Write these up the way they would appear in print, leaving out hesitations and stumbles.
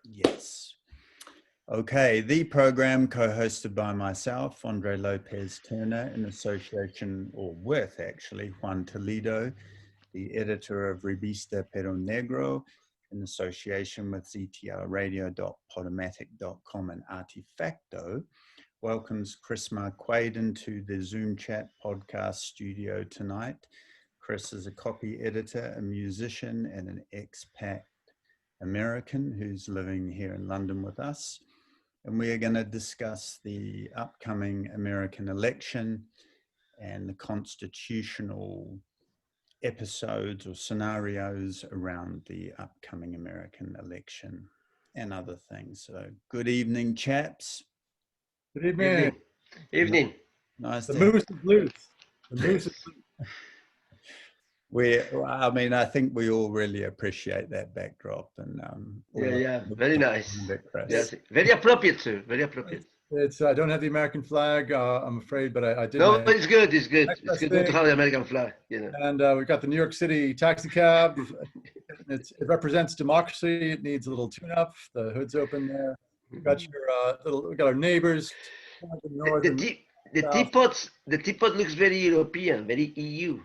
Yes. Okay, the program co-hosted by myself, Andre Lopez-Turner, in association, or with actually, Juan Toledo, the editor of revistaperronegro, in association with ztrradio.podomatic.com and Artifacto, welcomes Chris Marquadt into the Zoom chat podcast studio tonight. Chris is a copy editor, a musician, and an expat American who's living here in London with us. And we are going to discuss the upcoming American election and the constitutional episodes or scenarios around the upcoming American election and other things. So good evening, chaps. Good evening. Evening. Nice The to moose is loose. The moose is loose. I mean, I think we all really appreciate that backdrop, and very nice. Yes. Very appropriate too. Very appropriate. It's I don't have the American flag, I'm afraid, but I did. No, but it's good. It's good. It's good not to thing. have the American flag. You know. And we've got the New York City taxi cab. It represents democracy. It needs a little tune-up. The hood's open there. We've got your we got our neighbors. The teapot looks very European, very EU.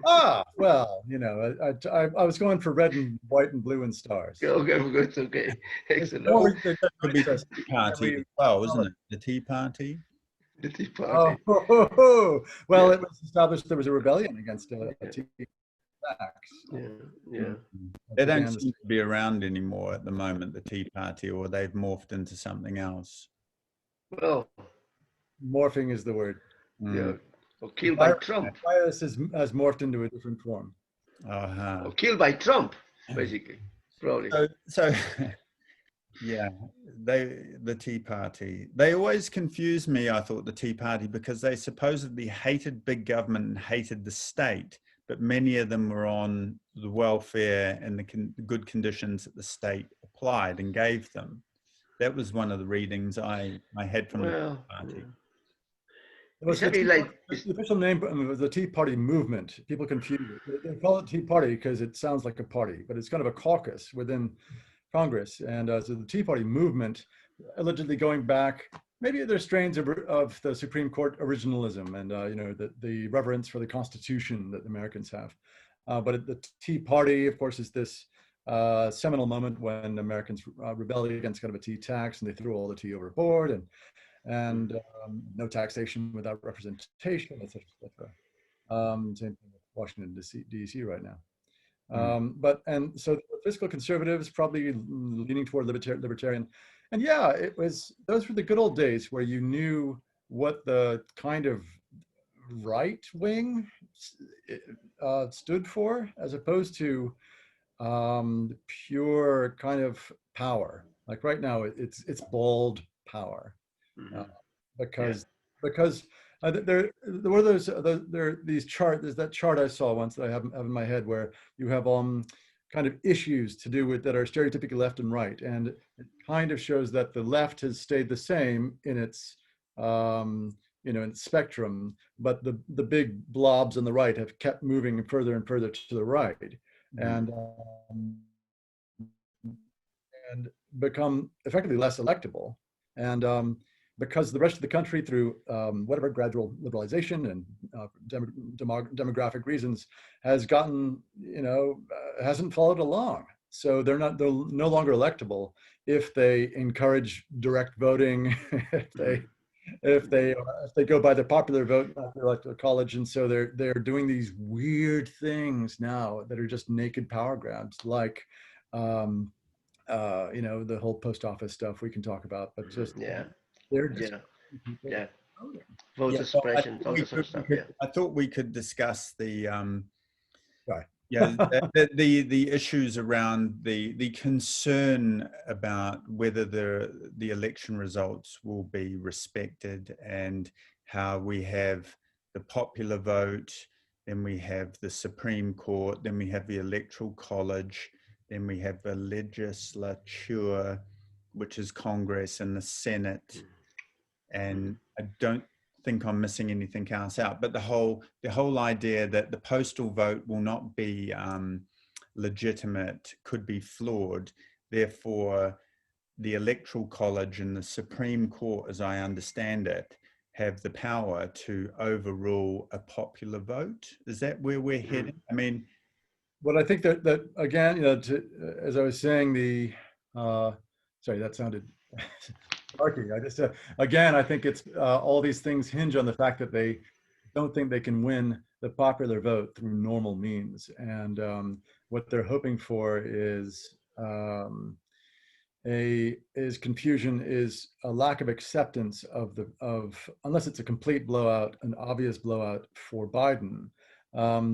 Ah, well, you know, I was going for red and white and blue and stars. Okay, good. Okay, excellent. Could be the Tea Party as well, isn't it? The Tea Party. The Tea Party. Well, it was established there was a rebellion against a tea tax. Yeah. They don't seem to be around anymore at the moment, the Tea Party, or they've morphed into something else. Well, morphing is the word. Yeah. Or killed by Trump. Virus has morphed into a different form. Or killed by Trump, basically, probably. So yeah, the Tea Party. They always confused me, I thought, the Tea Party, because they supposedly hated big government and hated the state, but many of them were on the welfare and the good conditions that the state applied and gave them. That was one of the readings I had from the Tea Party. Yeah. The official name of the Tea Party movement. People confuse it. They call it Tea Party because it sounds like a party, but it's kind of a caucus within Congress. And so the Tea Party movement, allegedly going back, maybe there's strains of the Supreme Court originalism and you know, the reverence for the Constitution that Americans have. But the Tea Party, of course, is this seminal moment when Americans rebel against kind of a tea tax, and they threw all the tea overboard, and no taxation without representation, etc., etc. Same thing with Washington D.C. right now. And so the fiscal conservatives probably leaning toward libertarian, and yeah, those were the good old days where you knew what the kind of right wing stood for, as opposed to pure kind of power. Like right now, it's bald power. Because there were these charts. There's that chart I saw once that I have in my head where you have kind of issues to do with that are stereotypically left and right, and it kind of shows that the left has stayed the same in its in its spectrum, but the big blobs on the right have kept moving further and further to the right, and become effectively less electable, and because the rest of the country, through whatever gradual liberalization and demographic reasons, has gotten, hasn't followed along. So they're no longer electable if they encourage direct voting, if they go by the popular vote at the electoral college, and so they're doing these weird things now that are just naked power grabs, like the whole post office stuff we can talk about, but just they're just voter suppression, all that sort of stuff. I thought we could discuss the the issues around the concern about whether the election results will be respected, and how we have the popular vote, then we have the Supreme Court, then we have the Electoral College, then we have the legislature, which is Congress, and the Senate. And I don't think I'm missing anything else out, but the whole idea that the postal vote will not be legitimate, could be flawed, therefore the Electoral College and the Supreme Court, as I understand it, have the power to overrule a popular vote. Is that where we're heading? I mean, well, I think that again, you know, as I was saying, sorry, that sounded archy. I just again, I think it's all these things hinge on the fact that they don't think they can win the popular vote through normal means, and what they're hoping for is confusion, is a lack of acceptance of unless it's a complete blowout, an obvious blowout for Biden.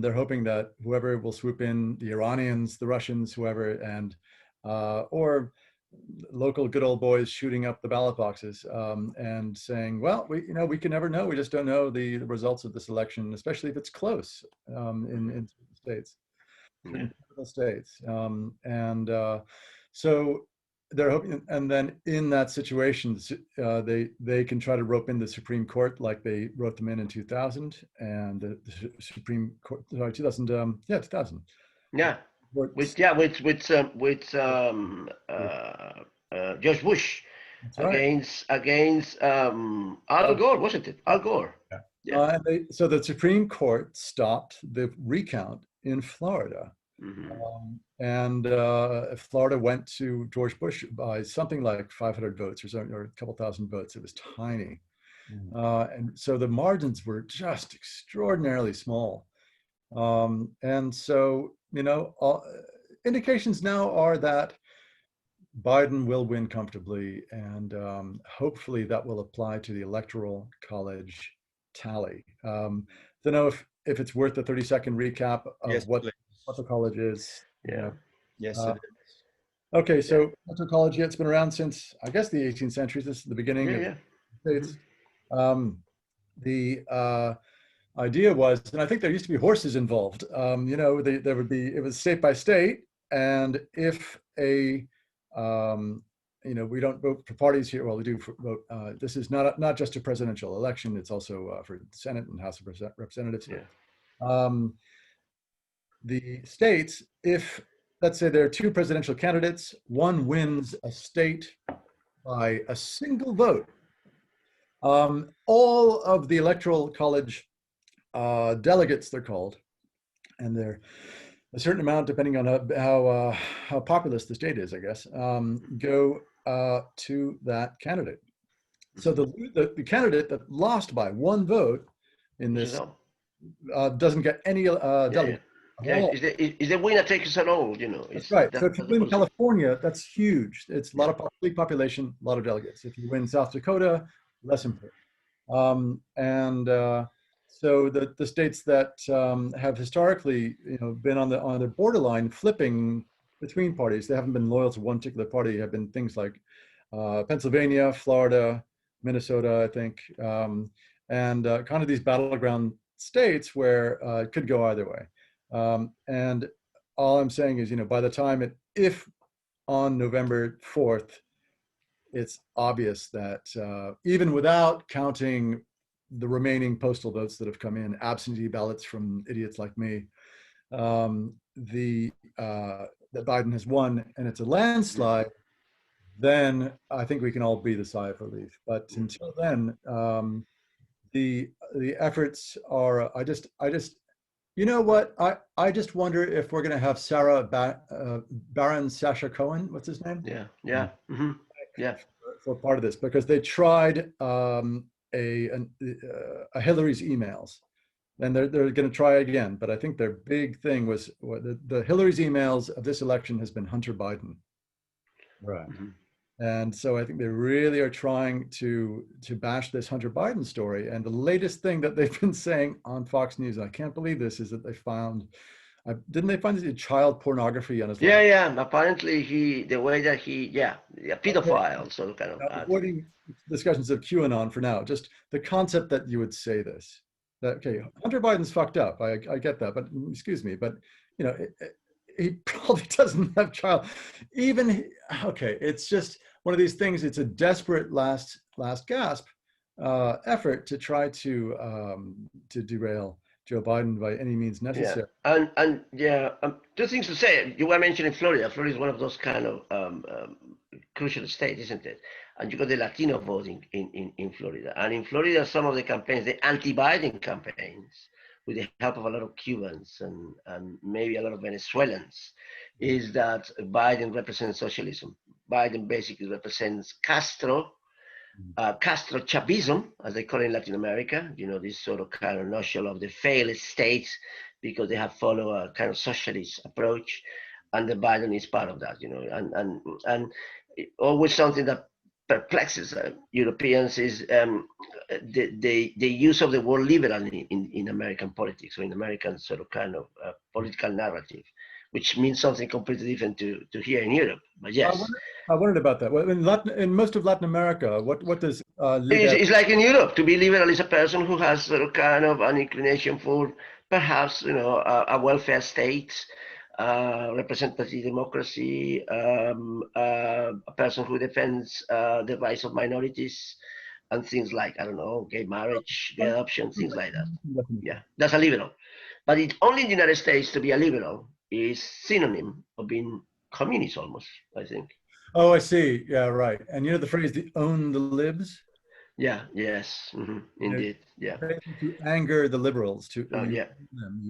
They're hoping that whoever will swoop in, the Iranians, the Russians, whoever, and or local good old boys shooting up the ballot boxes and saying, well, we can never know. We just don't know the results of this election, especially if it's close in states, in capital states. So they're hoping, and then in that situation, they can try to rope in the Supreme Court like they wrote them in 2000, and the Supreme Court, sorry, 2000, 2000. Yeah, with George Bush. That's right. Against Al Gore, wasn't it? Al Gore. Yeah. So the Supreme Court stopped the recount in Florida. And Florida went to George Bush by something like 500 votes or a couple thousand votes. It was tiny. And so the margins were just extraordinarily small. And so, indications now are that Biden will win comfortably, and hopefully that will apply to the Electoral College tally. Don't know if it's worth the 30-second recap of what the college is. Yes, it is. Okay, so Electoral College, it's been around since, I guess, the 18th century. This is the beginning of the States. The idea was, and I think there used to be horses involved. There would be, it was state by state, and if we don't vote for parties here. Well, we do vote. This is not just a presidential election. It's also for the Senate and House of Representatives. The states, if, let's say there are two presidential candidates, one wins a state by a single vote, all of the Electoral College delegates, they're called, and they're a certain amount, depending on how populous the state is, I guess, go to that candidate. So the candidate that lost by one vote in this doesn't get any delegate. Is the winner takes it all, That's right. So if you win California, that's huge. It's a lot of big population, a lot of delegates. If you win South Dakota, less important. So the states that have historically, been on the borderline, flipping between parties, they haven't been loyal to one particular party, have been things like Pennsylvania, Florida, Minnesota, I think, and kind of these battleground states where it could go either way. And all I'm saying is, by the time if on November 4th, it's obvious that even without counting the remaining postal votes that have come in, absentee ballots from idiots like me, that Biden has won, and it's a landslide, then I think we can all breathe a sigh of relief. But until then, the efforts are. I just. You know what? I just wonder if we're going to have Baron Sacha Cohen. What's his name? Yeah. For part of this, because they tried Hillary's emails, and they're going to try again. But I think their big thing was the Hillary's emails of this election has been Hunter Biden, right? And so I think they really are trying to bash this Hunter Biden story. And the latest thing that they've been saying on Fox News, I can't believe this, is that they found, didn't they find child pornography on his laptop? Yeah. Apparently the way that pedophile, so kind of. Avoiding discussions of QAnon for now, just the concept that you would say this, that, okay, Hunter Biden's fucked up. I get that, but excuse me, but he probably doesn't have child. It's just one of these things. It's a desperate last gasp effort to try to derail Joe Biden by any means necessary. Two things to say. You were mentioning Florida. Florida is one of those kind of crucial states, isn't it? And you got the Latino voting in Florida. And in Florida, some of the campaigns, the anti-Biden campaigns, with the help of a lot of Cubans and maybe a lot of Venezuelans, is that Biden represents socialism. Biden basically represents Castro Chavism, as they call it in Latin America, this sort of kind of notion of the failed states because they have followed a kind of socialist approach, and the Biden is part of that, and always something that perplexes Europeans is the use of the word liberal in American politics, or in American sort of kind of political narrative, which means something completely different to here in Europe. But yes. I wondered about that. Well, in most of Latin America, what does liberal? It's like in Europe. To be liberal is a person who has sort of kind of an inclination for perhaps a welfare state, representative democracy, a person who defends the rights of minorities, and things like, I don't know, gay marriage, gay adoption, things like that. Yeah, that's a liberal. But it's only in the United States to be a liberal is synonym of being communist almost, I think. Oh, I see. Yeah, right. And the phrase, the own the libs? Yeah, yes, indeed, yeah. To anger the liberals, you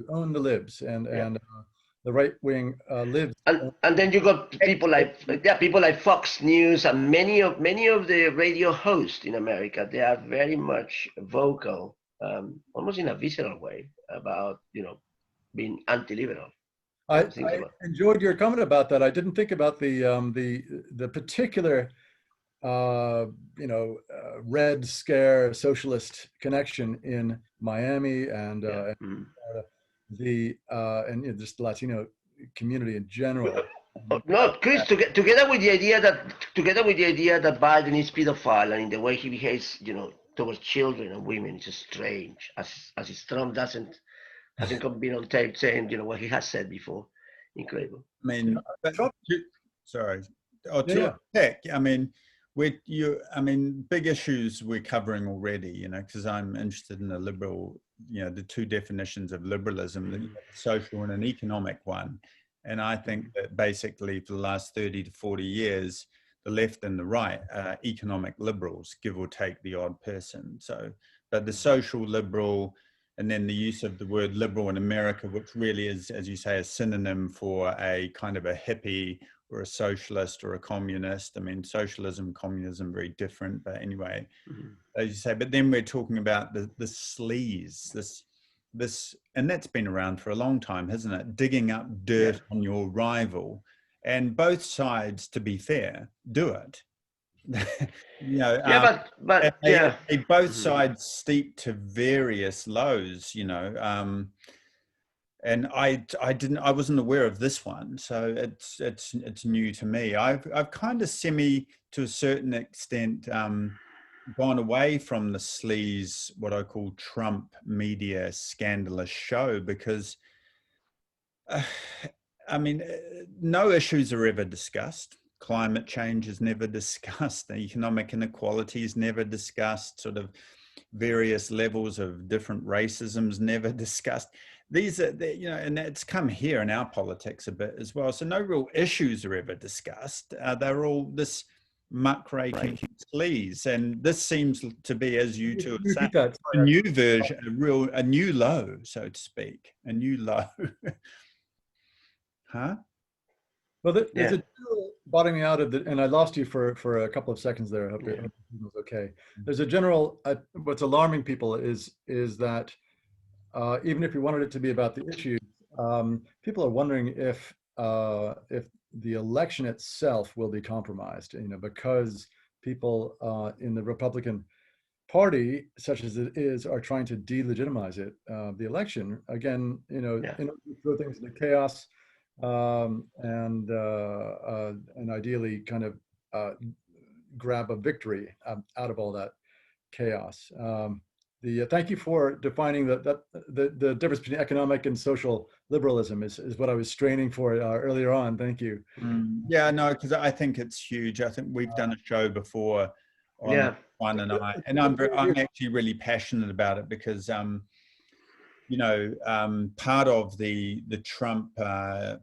own the libs, and the right wing libs. And then you got people like Fox News and many of the radio hosts in America. They are very much vocal, almost in a visceral way, about being anti-liberal. I enjoyed your comment about that. I didn't think about the particular Red Scare socialist connection in Miami and just the Latino community in general. No, Chris, together with the idea that Biden is pedophile, and in the way he behaves, towards children and women, is strange. As Trump hasn't been on tape saying, what he has said before. Incredible. I mean, sorry. I mean, big issues we're covering already, because I'm interested in the liberal, the two definitions of liberalism, the social and an economic one. And I think that basically for the last 30 to 40 years, the left and the right are economic liberals, give or take the odd person. So, but the social liberal, and then the use of the word liberal in America, which really is, as you say, a synonym for a kind of a hippie or a socialist or a communist. I mean, socialism, communism, very different, but anyway, as you say, but then we're talking about the sleaze, this, and that's been around for a long time, hasn't it? Digging up dirt on your rival, and both sides, to be fair, do it. Both sides steep to various lows, and I wasn't aware of this one, so it's new to me. I've kind of to a certain extent gone away from the sleaze, what I call Trump media scandalous show, because no issues are ever discussed. Climate change is never discussed. Economic inequality is never discussed. Sort of various levels of different racisms never discussed. These are, and it's come here in our politics a bit as well. So no real issues are ever discussed. They're all this muckraking sleaze, and this seems to be, as you two are saying, a new version, a new low, so to speak, a new low. Huh? Well, there's a general bottoming out of and I lost you for a couple of seconds there. I hope it was okay. There's a general, what's alarming people is that even if you wanted it to be about the issue, people are wondering if the election itself will be compromised, because people in the Republican Party, such as it is, are trying to delegitimize it, the election again, throw things into chaos. And ideally kind of grab a victory out of all that chaos. Thank you for defining the difference between economic and social liberalism is what I was straining for earlier on. Thank you. Yeah, no, because I think it's huge. I think we've done a show before on Juan and I, and I'm actually really passionate about it because you know, part of the Trump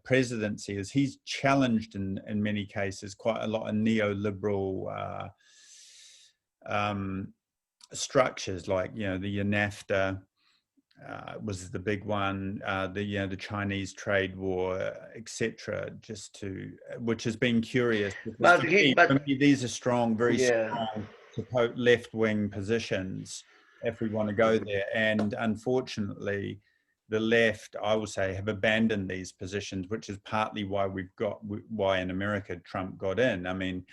presidency is he's challenged in many cases quite a lot of neoliberal structures, like, you know, the NAFTA was the big one, the Chinese trade war, etc. Just to, which has been curious, because for me, these are strong, very strong left-wing positions if we want to go there. And unfortunately, the left, I will say, have abandoned these positions, which is partly why why in America Trump got in. I mean,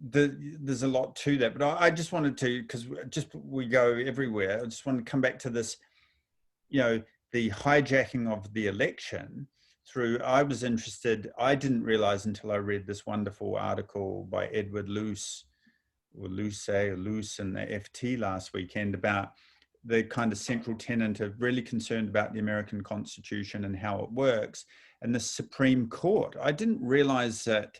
there's a lot to that, but I just wanted to, because we go everywhere, I just want to come back to this, you know, the hijacking of the election through, I was interested, I didn't realize until I read this wonderful article by Edward Luce in the FT last weekend about the kind of central tenet of really concerned about the American Constitution and how it works, and the Supreme Court. I didn't realize that,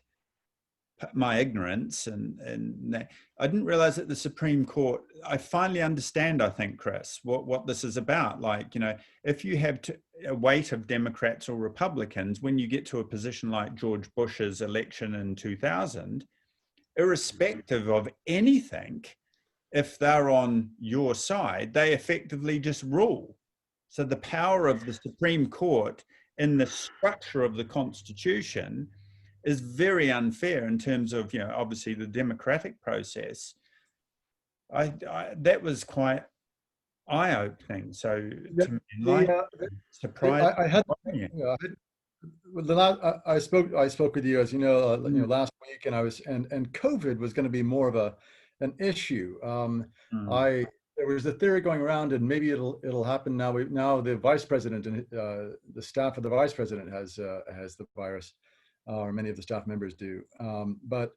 my ignorance, and I didn't realize that the Supreme Court, I finally understand, I think, Chris, what this is about. Like, you know, if you have a weight of Democrats or Republicans, when you get to a position like George Bush's election in 2000, irrespective of anything, if they're on your side, they effectively just rule. So the power of the Supreme Court in the structure of the Constitution is very unfair in terms of, you know, obviously the democratic process. That was quite eye-opening. So to me, surprised. I spoke with you, as you know, last week, and and COVID was going to be more of an issue. There was a theory going around, and maybe it'll happen now. Now the vice president and the staff of the vice president has the virus. Or many of the staff members do. But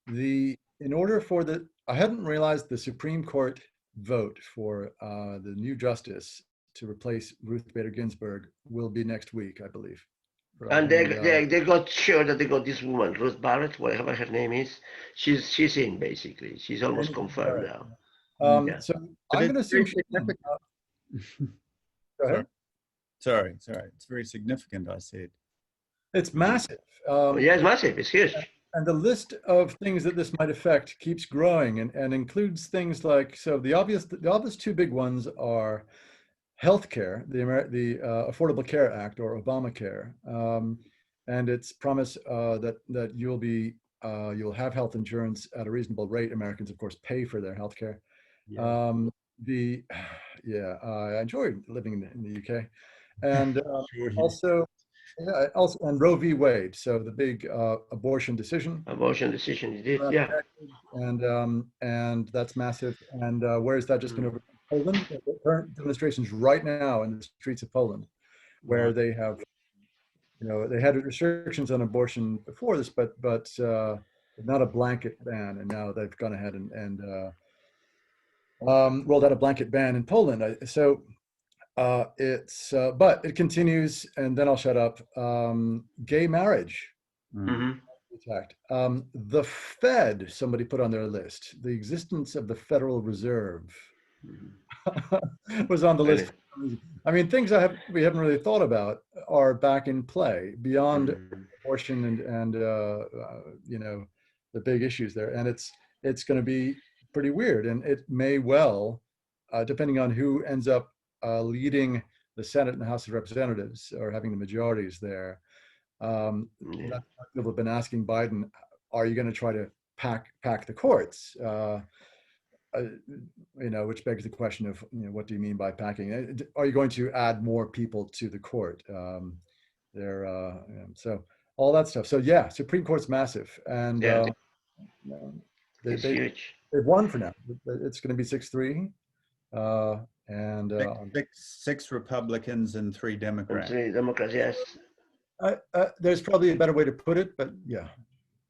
in order for I hadn't realized the Supreme Court vote for the new justice to replace Ruth Bader Ginsburg will be next week, I believe. And they got sure that they got this woman, Ruth Barrett, whatever her name is. She's in, basically. She's almost confirmed now. So I'm going to assume Go ahead. Sorry. It's very significant, I said. It's massive. Yeah, it's massive. It's huge. And the list of things that this might affect keeps growing, and includes things like, so the obvious two big ones are healthcare, the Affordable Care Act, or Obamacare, and its promise that you'll have health insurance at a reasonable rate. Americans, of course, pay for their healthcare. Yeah. I enjoy living in the UK, and and Roe v. Wade, so the big abortion decision. You did, yeah. And that's massive. And where is that just going to Poland? The current demonstrations right now in the streets of Poland, where they have, they had restrictions on abortion before this, but not a blanket ban, and now they've gone ahead and rolled out a blanket ban in Poland. But it continues, and then I'll shut up. Gay marriage. The Fed, somebody put on their list, the existence of the Federal Reserve was on the list. I mean, things we haven't really thought about are back in play beyond abortion and the big issues there. And it's going to be pretty weird, and it may well, depending on who ends up leading the Senate and the House of Representatives, or having the majorities there. People have been asking Biden, are you going to try to pack the courts? Which begs the question of, what do you mean by packing? Are you going to add more people to the court? So all that stuff. So yeah, Supreme Court's massive, and it's huge. They've won for now. It's going to be 6-3. And six Republicans and 3 Democrats. 3 Democrats, yes. There's probably a better way to put it, but yeah.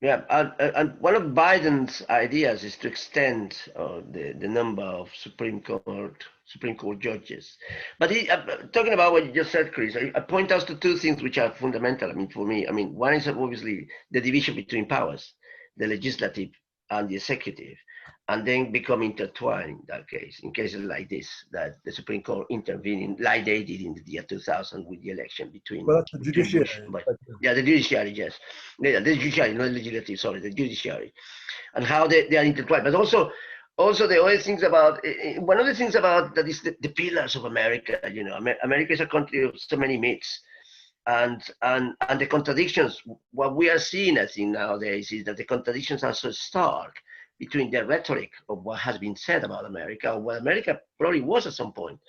Yeah, and one of Biden's ideas is to extend the number of Supreme Court judges. But talking about what you just said, Chris, I point out to 2 things which are fundamental. I mean, for me, one is obviously the division between powers, the legislative and the executive. and then become intertwined in that case, in cases like this, that the Supreme Court intervening, like they did in the year 2000 with the election Well, between, that's the between Bush. judiciary. But yeah, the judiciary, yes. Yeah, the judiciary, not legislative, sorry, the judiciary. And how they are intertwined. But also the other things about, one of the things about that is the pillars of America, you know, America is a country of so many myths. And the contradictions, what we are seeing, I think, nowadays is that the contradictions are so stark between the rhetoric of what has been said about America, or what America probably was at some point,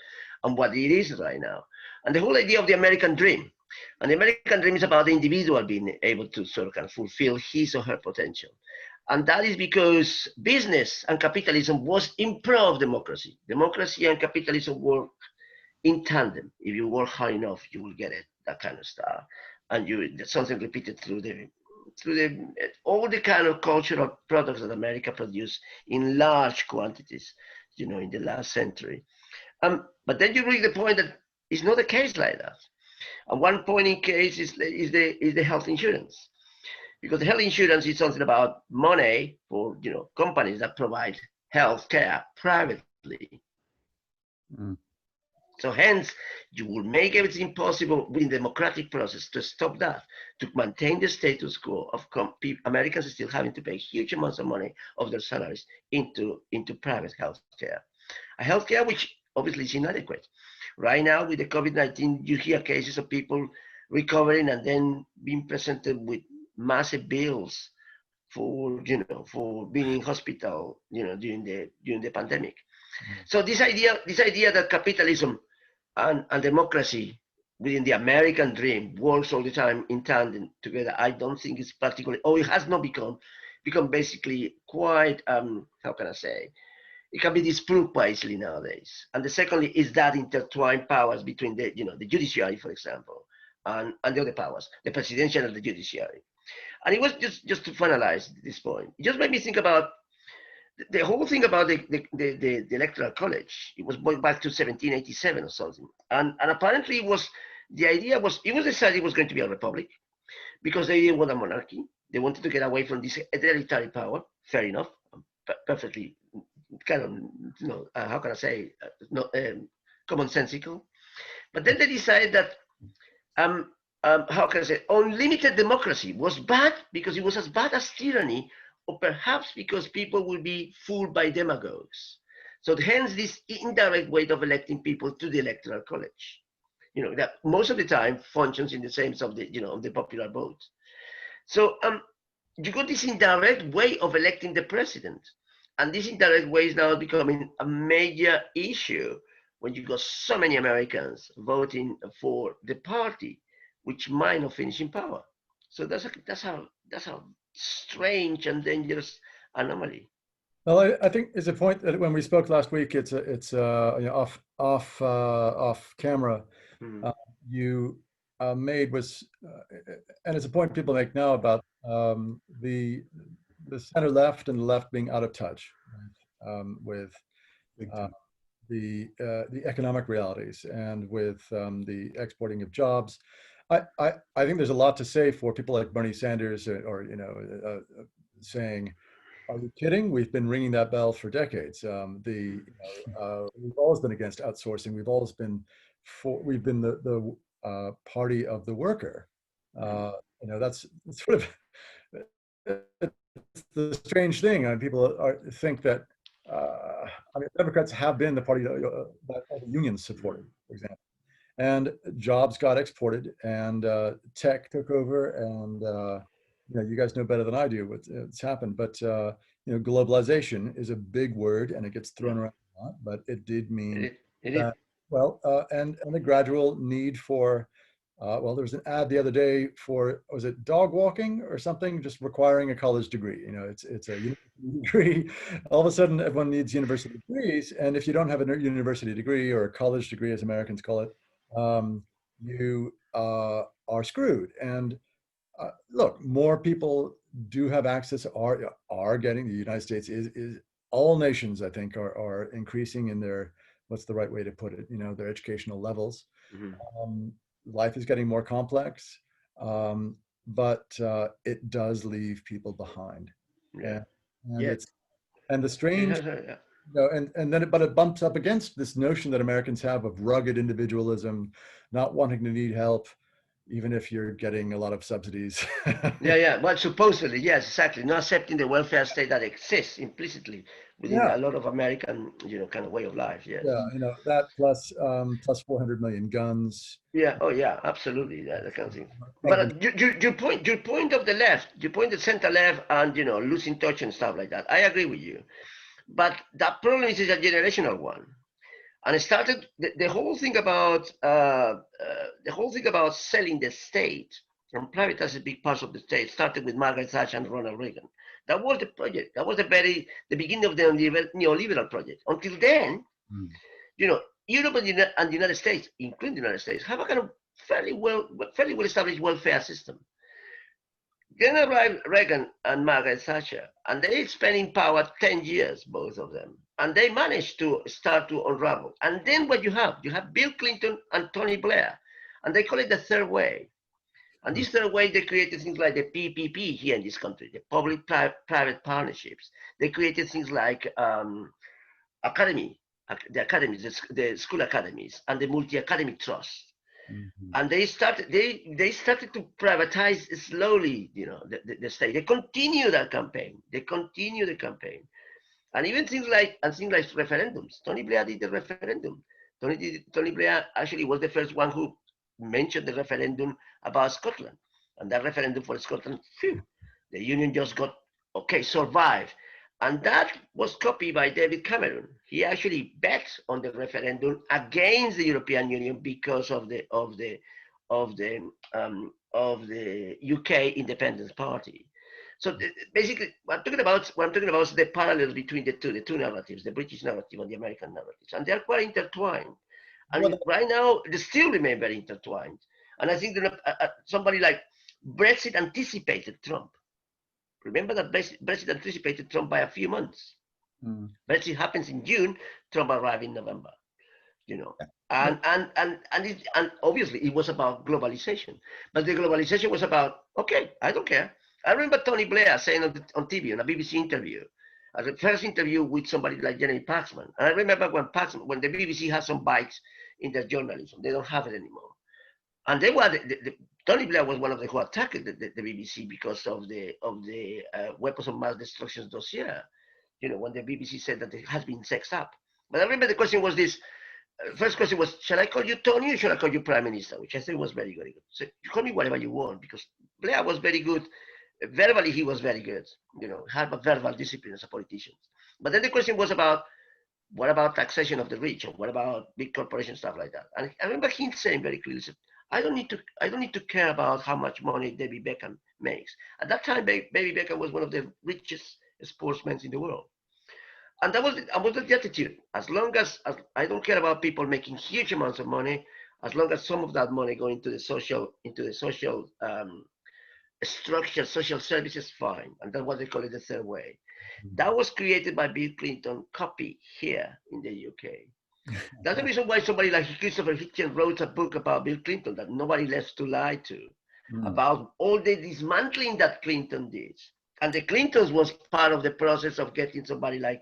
and what it is right now. And the whole idea of the American dream. And the American dream is about the individual being able to sort of kind of fulfill his or her potential. And that is because business and capitalism was in pro of democracy. Democracy and capitalism work in tandem. If you work hard enough, you will get it, that kind of stuff. And that's something repeated through all the kind of cultural products that America produced in large quantities, you know, in the last century. But then you reach the point that it's not the case like that. And one point in case is the health insurance, because the health insurance is something about money for, you know, companies that provide health care privately. Mm. So hence, you will make everything possible within the democratic process to stop that, to maintain the status quo of Americans still having to pay huge amounts of money of their salaries into private health care. A health care which obviously is inadequate. Right now with the COVID-19, you hear cases of people recovering and then being presented with massive bills for, you know, for being in hospital, you know, during the pandemic. So this idea that capitalism and democracy within the American dream works all the time in tandem together, I don't think it's particularly, or it has not become basically quite, how can I say, it can be disproved quite easily nowadays. And the secondly is that intertwined powers between the, you know, the judiciary, for example, and the other powers, the presidential and the judiciary. And it was just to finalize this point, it just made me think about the whole thing about the electoral college. It was going back to 1787 or something, and apparently the idea was, it was decided it was going to be a republic because they didn't want a monarchy. They wanted to get away from this hereditary power. Fair enough, perfectly kind of, you know, how can I say, not commonsensical. But then they decided that how can I say, unlimited democracy was bad because it was as bad as tyranny, or perhaps because people will be fooled by demagogues. So hence this indirect way of electing people to the electoral college, you know, that most of the time functions in the sense of the, you know, of the popular vote. So you got this indirect way of electing the president, and this indirect way is now becoming a major issue when you got so many Americans voting for the party which might not finish in power. So that's how strange and dangerous anomaly. Well, I think it's a point that when we spoke last week, it's you know, off camera, Mm. you made was, and it's a point people make now about the center left and the left being out of touch with the economic realities and with the exporting of jobs. I think there's a lot to say for people like Bernie Sanders or you know, saying, are you kidding? We've been ringing that bell for decades. We've always been against outsourcing. We've always been we've been the party of the worker. You know, that's sort of it's the strange thing. I mean, people think that I mean, Democrats have been the party that all the unions supported, for example, and jobs got exported, and tech took over, and you know, you guys know better than I do what's happened, but you know, globalization is a big word, and it gets thrown around a lot, but it did mean that, well, and the gradual need for, well, there was an ad the other day for, was it dog walking or something, just requiring a college degree. You know, it's a university degree. All of a sudden, everyone needs university degrees, and if you don't have a university degree or a college degree, as Americans call it, you are screwed. And look, more people do have access, are getting, the United States is all nations, I think, are increasing in their, what's the right way to put it, you know, their educational levels. Mm-hmm. Life is getting more complex, but it does leave people behind. Yeah. And And the strange, Yeah. and then but it bumps up against this notion that Americans have of rugged individualism, not wanting to need help, even if you're getting a lot of subsidies. Yeah. Well, supposedly, yes, exactly. Not accepting the welfare state that exists implicitly within Yeah, a lot of American, kind of way of life. Yes. yeah, that plus plus 400 million guns. Yeah. Oh, yeah. Absolutely. That kind of thing. But Government. your point of the left, your point of center left, and losing touch and stuff like that. I agree with you. But that problem is a generational one. And it started the whole thing about selling the state and privatizing big parts of the state started with Margaret Thatcher and Ronald Reagan. That was the project. That was the beginning of the neoliberal project. Until then, Europe and the United States, including the United States, have a kind of fairly well established welfare system. Then arrived Reagan and Margaret Thatcher, and they spent in power 10 years, both of them. And they managed to start to unravel. And then what you have Bill Clinton and Tony Blair, and they call it the third way. And this third way, they created things like the PPP here in this country, the public-private partnerships. They created things like the academies, the school academies, and the multi-academic trust. And they started to privatize slowly, the state. They continue that campaign. They continue the campaign. And even things like referendums. Tony Blair did the referendum. Tony Blair actually was the first one who mentioned the referendum about Scotland. And that referendum for Scotland, the Union just got survived. And that was copied by David Cameron. He actually bet on the referendum against the European Union because of the UK Independence Party. So basically, what I'm talking about is the parallels between the two narratives, the British narrative and the American narratives, and they're quite intertwined. And right now, they still remain very intertwined. And I think that somebody like Brexit anticipated Trump. Remember that Brexit anticipated Trump by a few months. Brexit happens in June, Trump arrived in November. And obviously it was about globalization, but the globalization was about I don't care. I remember Tony Blair saying on TV, on a BBC interview, as the first interview with somebody like Jeremy Paxman. And I remember when the BBC had some bites in their journalism, they don't have it anymore. And they were Tony Blair was one of them who attacked the BBC because of the weapons of mass destruction dossier. When the BBC said that it has been sexed up. But I remember the question was this. First question was, shall I call you Tony or shall I call you Prime Minister? Which I think was very, very good. So you call me whatever you want, because Blair was very good. Verbally, he was very good. Had a verbal discipline as a politician. But then the question was about, what about taxation of the rich, or what about big corporation stuff like that? And I remember him saying very clearly, I don't need to care about how much money David Beckham makes. At that time, Baby Beckham was one of the richest sportsmen in the world. And that was the attitude. As long as I don't care about people making huge amounts of money, as long as some of that money going into the social structure, social services, fine. And that's what they call it the third way. That was created by Bill Clinton, copy here in the UK. That's the reason why somebody like Christopher Hitchens wrote a book about Bill Clinton that nobody left to lie to, about all the dismantling that Clinton did. And the Clintons was part of the process of getting somebody like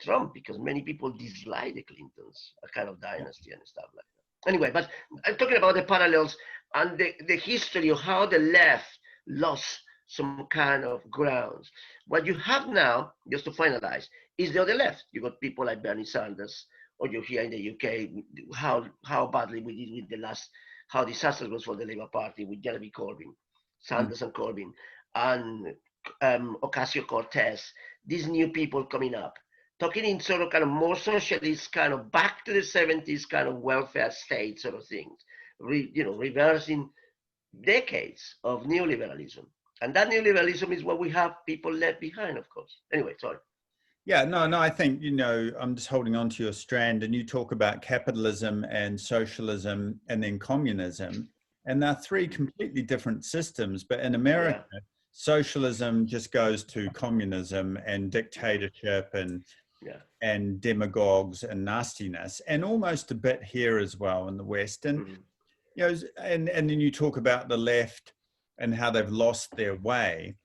Trump, because many people dislike the Clintons, a kind of dynasty and stuff like that. Anyway, but I'm talking about the parallels and the history of how the left lost some kind of grounds. What you have now, just to finalize, is the other left. You got people like Bernie Sanders, or you hear in the UK how badly we did with how disastrous was for the Labour Party with Jeremy Corbyn, Sanders and Corbyn, and Ocasio-Cortez, these new people coming up, talking in sort of kind of more socialist, kind of back to the 70s kind of welfare state sort of things, reversing decades of neoliberalism. And that neoliberalism is what we have people left behind, of course. Anyway, sorry. Yeah, no, I think, I'm just holding on to your strand, and you talk about capitalism and socialism and then communism. And they're three completely different systems. But in America, socialism just goes to communism and dictatorship and demagogues and nastiness, and almost a bit here as well in the West. And and then you talk about the left and how they've lost their way.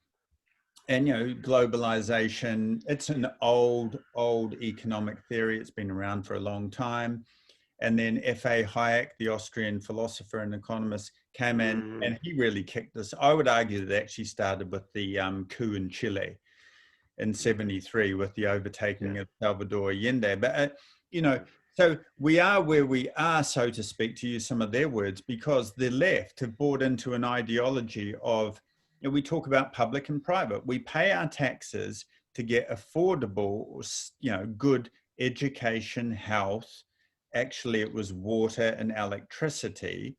And, you know, globalization, it's an old economic theory. It's been around for a long time. And then F.A. Hayek, the Austrian philosopher and economist, came in and he really kicked this. I would argue that it actually started with the coup in Chile in 73 with the overtaking of Salvador Allende. But, you know, so we are where we are, so to speak, to use some of their words, because the left have bought into an ideology of, you know, we talk about public and private. We pay our taxes to get affordable, you know, good education, health. Actually, it was water and electricity,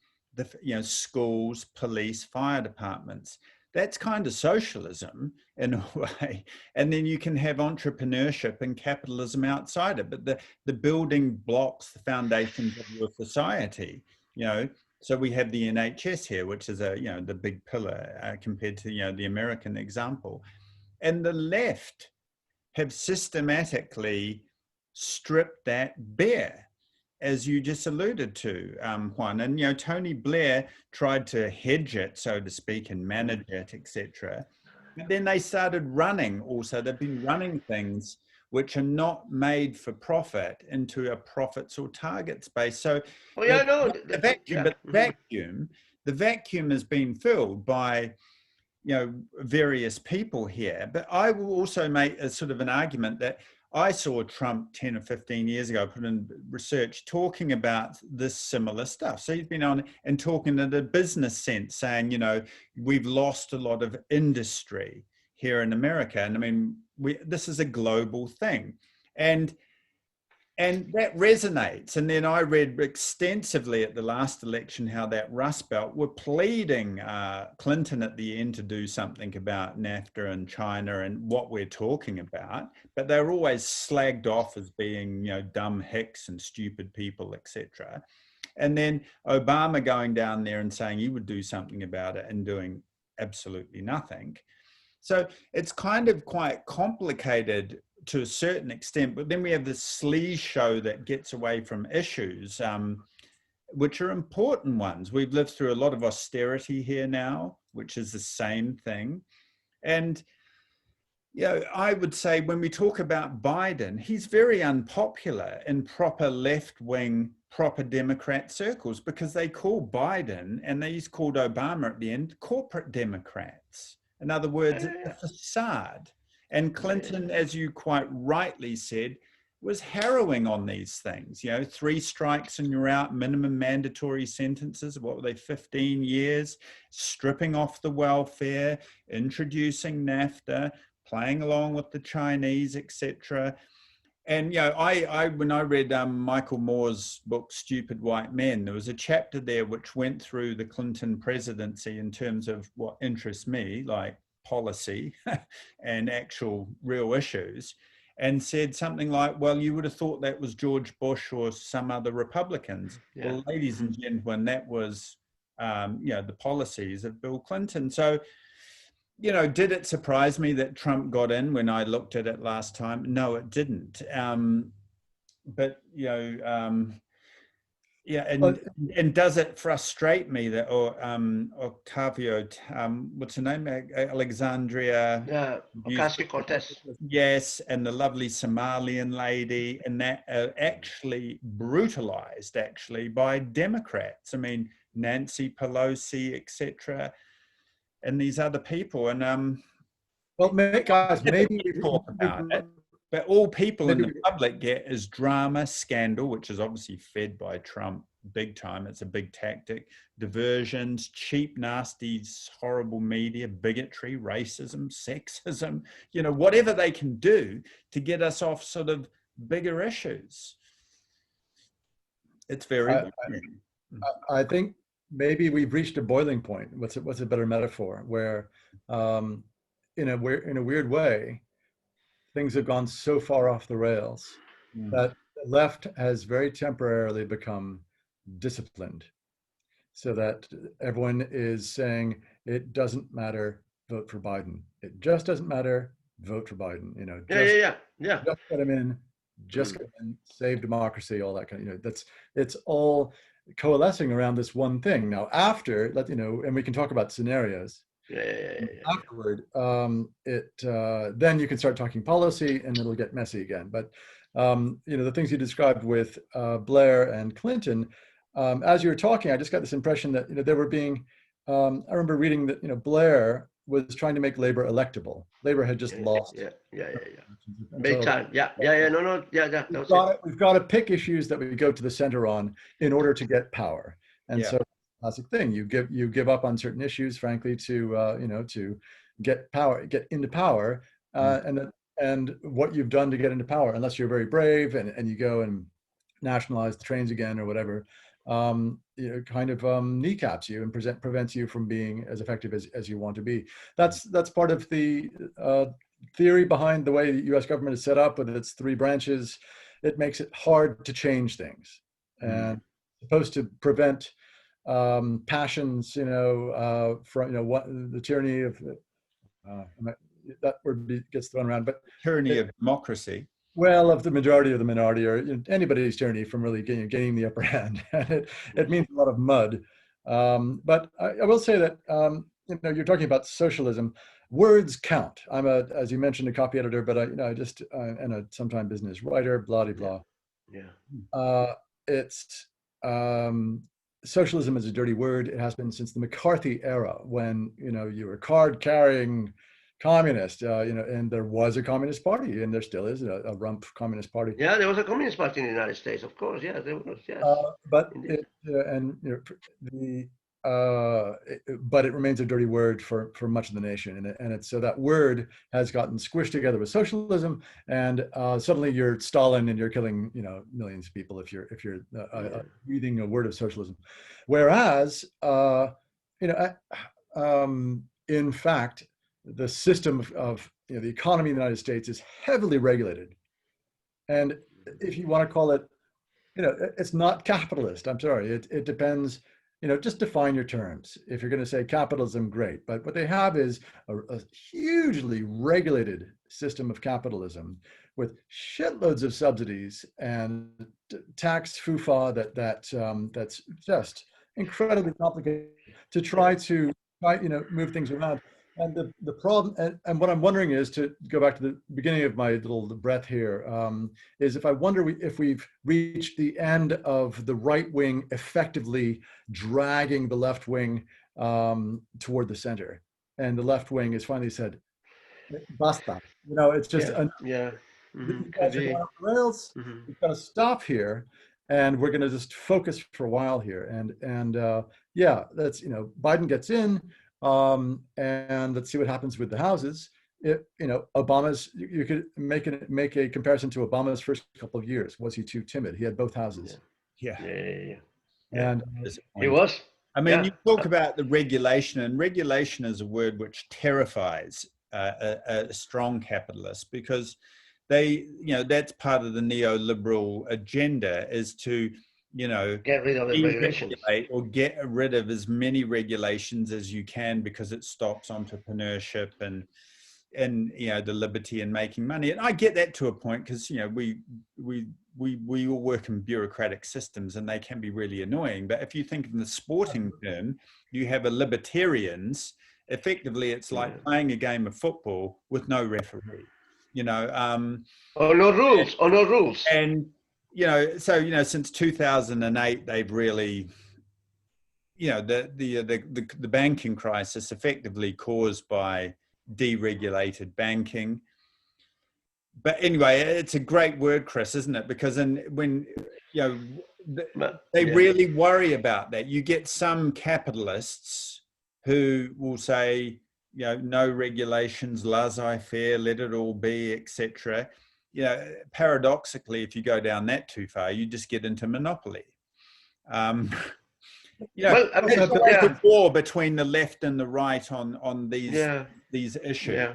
you know, schools, police, fire departments. That's kind of socialism in a way. And then you can have entrepreneurship and capitalism outside it. But the building blocks, the foundations of your society, you know, so we have the NHS here, which is a, you know, the big pillar compared to, you know, the American example. And the left have systematically stripped that bare, as you just alluded to, Juan. And, you know, Tony Blair tried to hedge it, so to speak, and manage it, etc. But then they started running also. They've been running things which are not made for profit into a profits or targets base. So the vacuum has been filled by, you know, various people here. But I will also make a sort of an argument that I saw Trump 10 or 15 years ago, put in research, talking about this similar stuff. So he's been on and talking in a business sense, saying, you know, we've lost a lot of industry here in America. And I mean, this is a global thing. And that resonates. And then I read extensively at the last election how that Rust Belt were pleading Clinton at the end to do something about NAFTA and China and what we're talking about. But they're always slagged off as being, you know, dumb hicks and stupid people, etc. And then Obama going down there and saying he would do something about it and doing absolutely nothing. So it's kind of quite complicated to a certain extent, but then we have this sleaze show that gets away from issues, which are important ones. We've lived through a lot of austerity here now, which is the same thing. And, you know, I would say when we talk about Biden, he's very unpopular in proper left-wing, proper Democrat circles, because they call Biden, and he's called Obama at the end, corporate Democrats. In other words, it's a facade. And Clinton, as you quite rightly said, was harrowing on these things. You know, 3 strikes and you're out, minimum mandatory sentences, what were they, 15 years, stripping off the welfare, introducing NAFTA, playing along with the Chinese, etc. And, you know, when I read Michael Moore's book, Stupid White Men, there was a chapter there which went through the Clinton presidency in terms of what interests me, like policy and actual real issues, and said something like, well, you would have thought that was George Bush or some other Republicans. Yeah. Well, ladies and gentlemen, that was, you know, the policies of Bill Clinton. So, you know, did it surprise me that Trump got in when I looked at it last time? No, it didn't. But, you know, yeah, and does it frustrate me that, or Octavio, what's her name? Alexandria. Yeah, Ocasio-Cortez. Yes, and the lovely Somalian lady, and that actually brutalized, actually, by Democrats. I mean, Nancy Pelosi, etc., and these other people. And well, guys, maybe we talk about it. But all people in the public get is drama, scandal, which is obviously fed by Trump big time. It's a big tactic. Diversions, cheap, nasty, horrible media, bigotry, racism, sexism, you know, whatever they can do to get us off sort of bigger issues. It's very... I think maybe we've reached a boiling point. What's a better metaphor? Where in a weird way, things have gone so far off the rails that the left has very temporarily become disciplined, so that everyone is saying it doesn't matter, vote for Biden. It just doesn't matter, vote for Biden. You know, just get him in, just get him in, save democracy, all that kind of, you know, it's all coalescing around this one thing. Now, after, you know, and we can talk about scenarios, afterward, then you can start talking policy, and it'll get messy again. But the things you described with Blair and Clinton, as you were talking, I just got this impression that they were being. I remember reading that Blair was trying to make Labor electable. Labor had just lost. Big time. We've got to pick issues that we go to the center on in order to get power. And so, classic thing, you give up on certain issues, frankly, to get into power, and what you've done to get into power, unless you're very brave and you go and nationalize the trains again or whatever, kneecaps you and prevents you from being as effective as you want to be. That's part of the theory behind the way the U.S. government is set up with its three branches. It makes it hard to change things, and supposed to prevent passions, from what the tyranny of that word gets thrown around, but tyranny of democracy. Well, of the majority of the minority, or anybody's journey from really gaining the upper hand. It means a lot of mud. But I will say that you're talking about socialism. Words count. I'm as you mentioned, a copy editor, but I just and a sometime business writer. Blah blah blah. It's socialism is a dirty word. It has been since the McCarthy era, when you were card-carrying communist, and there was a communist party, and there still is a rump communist party. Yeah, there was a communist party in the United States, of course. Yeah, there was. Yes. But it remains a dirty word for much of the nation, and it's so that word has gotten squished together with socialism, and suddenly you're Stalin and you're killing millions of people if you're breathing a word of socialism, whereas in fact, the system of the economy in the United States is heavily regulated, and if you want to call it, it's not capitalist. I'm sorry, it depends. Just define your terms. If you're going to say capitalism, great, but what they have is a hugely regulated system of capitalism with shitloads of subsidies and tax foo-fa that's just incredibly complicated to try to move things around. And the problem, and what I'm wondering is, to go back to the beginning of my little breath here, is if I wonder if we've reached the end of the right wing effectively dragging the left wing toward the center, and the left wing has finally said, "Basta." It's just you guys are going off the rails. We've got to stop here, and we're going to just focus for a while here. And that's Biden gets in. And let's see what happens with the houses. Obama's, you could make a comparison to Obama's first couple of years. Was he too timid? He had both houses. And he was. I mean, you talk about the regulation, and regulation is a word which terrifies a strong capitalist, because that's part of the neoliberal agenda, is to get rid of the regulations, or get rid of as many regulations as you can, because it stops entrepreneurship and the liberty in making money. And I get that to a point, because we all work in bureaucratic systems and they can be really annoying. But if you think in the sporting term, you have a libertarians. Effectively, it's like playing a game of football with no referee. Or no rules. And since 2008, they've really, the banking crisis effectively caused by deregulated banking. But anyway, it's a great word, Chris, isn't it? Because when they really worry about that. You get some capitalists who will say, no regulations, laissez-faire, let it all be, etc. Paradoxically, if you go down that too far, you just get into monopoly. There's a war between the left and the right on these issues.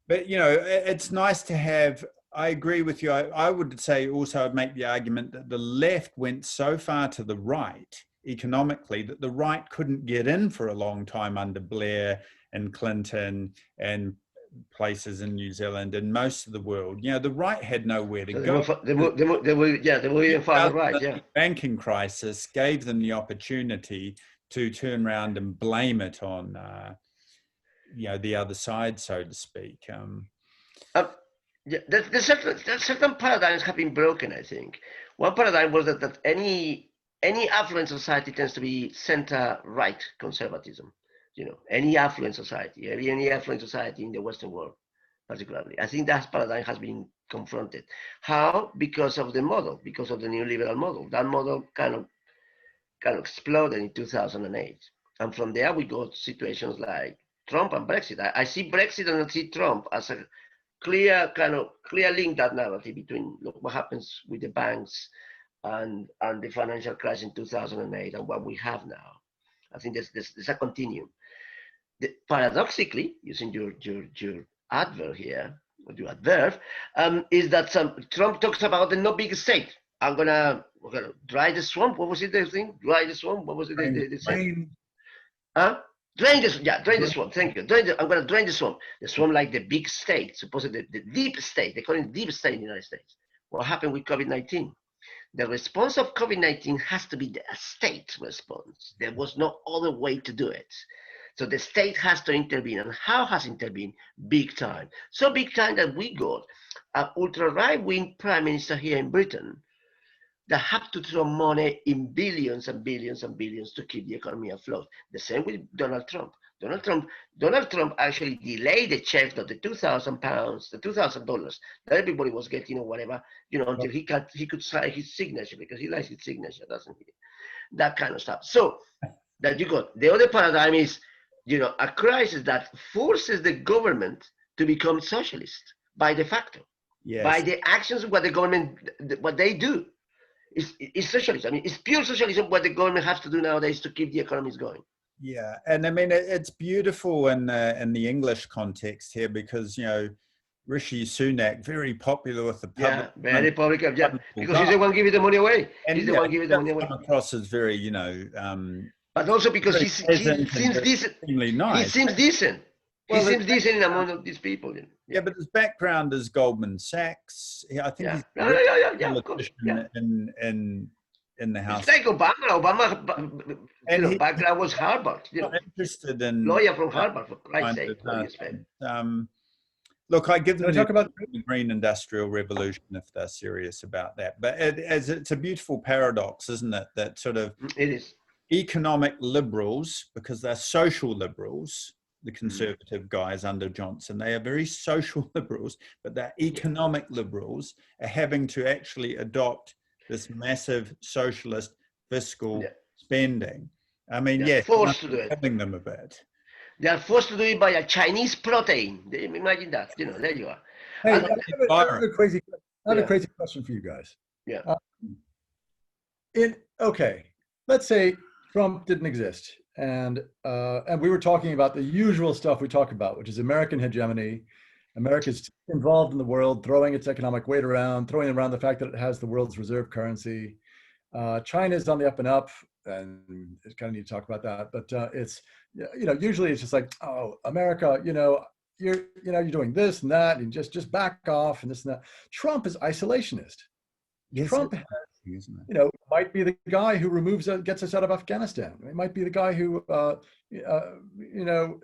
But it's nice to have. I agree with you. I would say also, I'd make the argument that the left went so far to the right economically that the right couldn't get in for a long time under Blair and Clinton and places in New Zealand and most of the world. The right had nowhere to go. They were even farther right. The banking crisis gave them the opportunity to turn around and blame it on, the other side, so to speak. Yeah, there's certain paradigms have been broken, I think. One paradigm was that any affluent society tends to be center-right conservatism. Any affluent society, any affluent society in the Western world, particularly. I think that paradigm has been confronted. How? Because of the model, because of the neoliberal model. That model kind of exploded in 2008. And from there, we got situations like Trump and Brexit. I see Brexit and I see Trump as a clear link, that narrative between what happens with the banks and the financial crisis in 2008 and what we have now. I think there's a continuum. Paradoxically, using your adverb here, your adverb, is that Trump talks about the no big state. We're gonna dry the swamp. What was it? The thing? Dry the swamp. What was it? They said? Huh? Drain the swamp. Thank you. I'm going to drain the swamp. The swamp, like the big state, supposedly the deep state. They call it deep state in the United States. What happened with COVID-19? The response of COVID-19 has to be the state response. There was no other way to do it. So the state has to intervene. And how has intervened? Big time. So big time that we got an ultra right-wing prime minister here in Britain that have to throw money in billions and billions and billions to keep the economy afloat. The same with Donald Trump. Donald Trump actually delayed the check of the £2,000, the $2,000 that everybody was getting or whatever, until he could sign his signature, because he likes his signature, doesn't he? That kind of stuff. So that you got. The other paradigm is, a crisis that forces the government to become socialist by de facto, by the actions of what the government, what they do. It's socialism. I mean, it's pure socialism. What the government has to do nowadays to keep the economies going. Yeah, and I mean it's beautiful in the English context here, because Rishi Sunak, very popular with the public. Yeah, very popular. Yeah, because he's the one giving the money away. And he's the one giving the money away. Come across as very, but also because he seems decent. Nice. He seems decent. He seems decent among these people. Yeah, but his background is Goldman Sachs. I think he's of course. in the House. It's like Obama, background was Harvard. Interested in lawyer from Harvard, for Christ's sake. Look, I give them talk about the Green Industrial Revolution if they're serious about that. But it's a beautiful paradox, isn't it? That sort of it is economic liberals, because they're social liberals. The conservative guys under Johnson, they are very social liberals, but they're economic liberals are having to actually adopt this massive socialist fiscal spending. I mean, forced to do it. Helping them a bit. They are forced to do it by a Chinese protein. Imagine that. There you are. Hey, I have a crazy question for you guys. Yeah. Okay, let's say Trump didn't exist. And we were talking about the usual stuff we talk about, which is American hegemony. America's involved in the world, throwing its economic weight around, throwing around the fact that it has the world's reserve currency. China's on the up and up, and I kind of need to talk about that. But it's usually it's just like, oh, America, you're doing this and that, and just back off and this and that. Trump is isolationist. Yes, Trump has, might be the guy who gets us out of Afghanistan. It might be the guy who,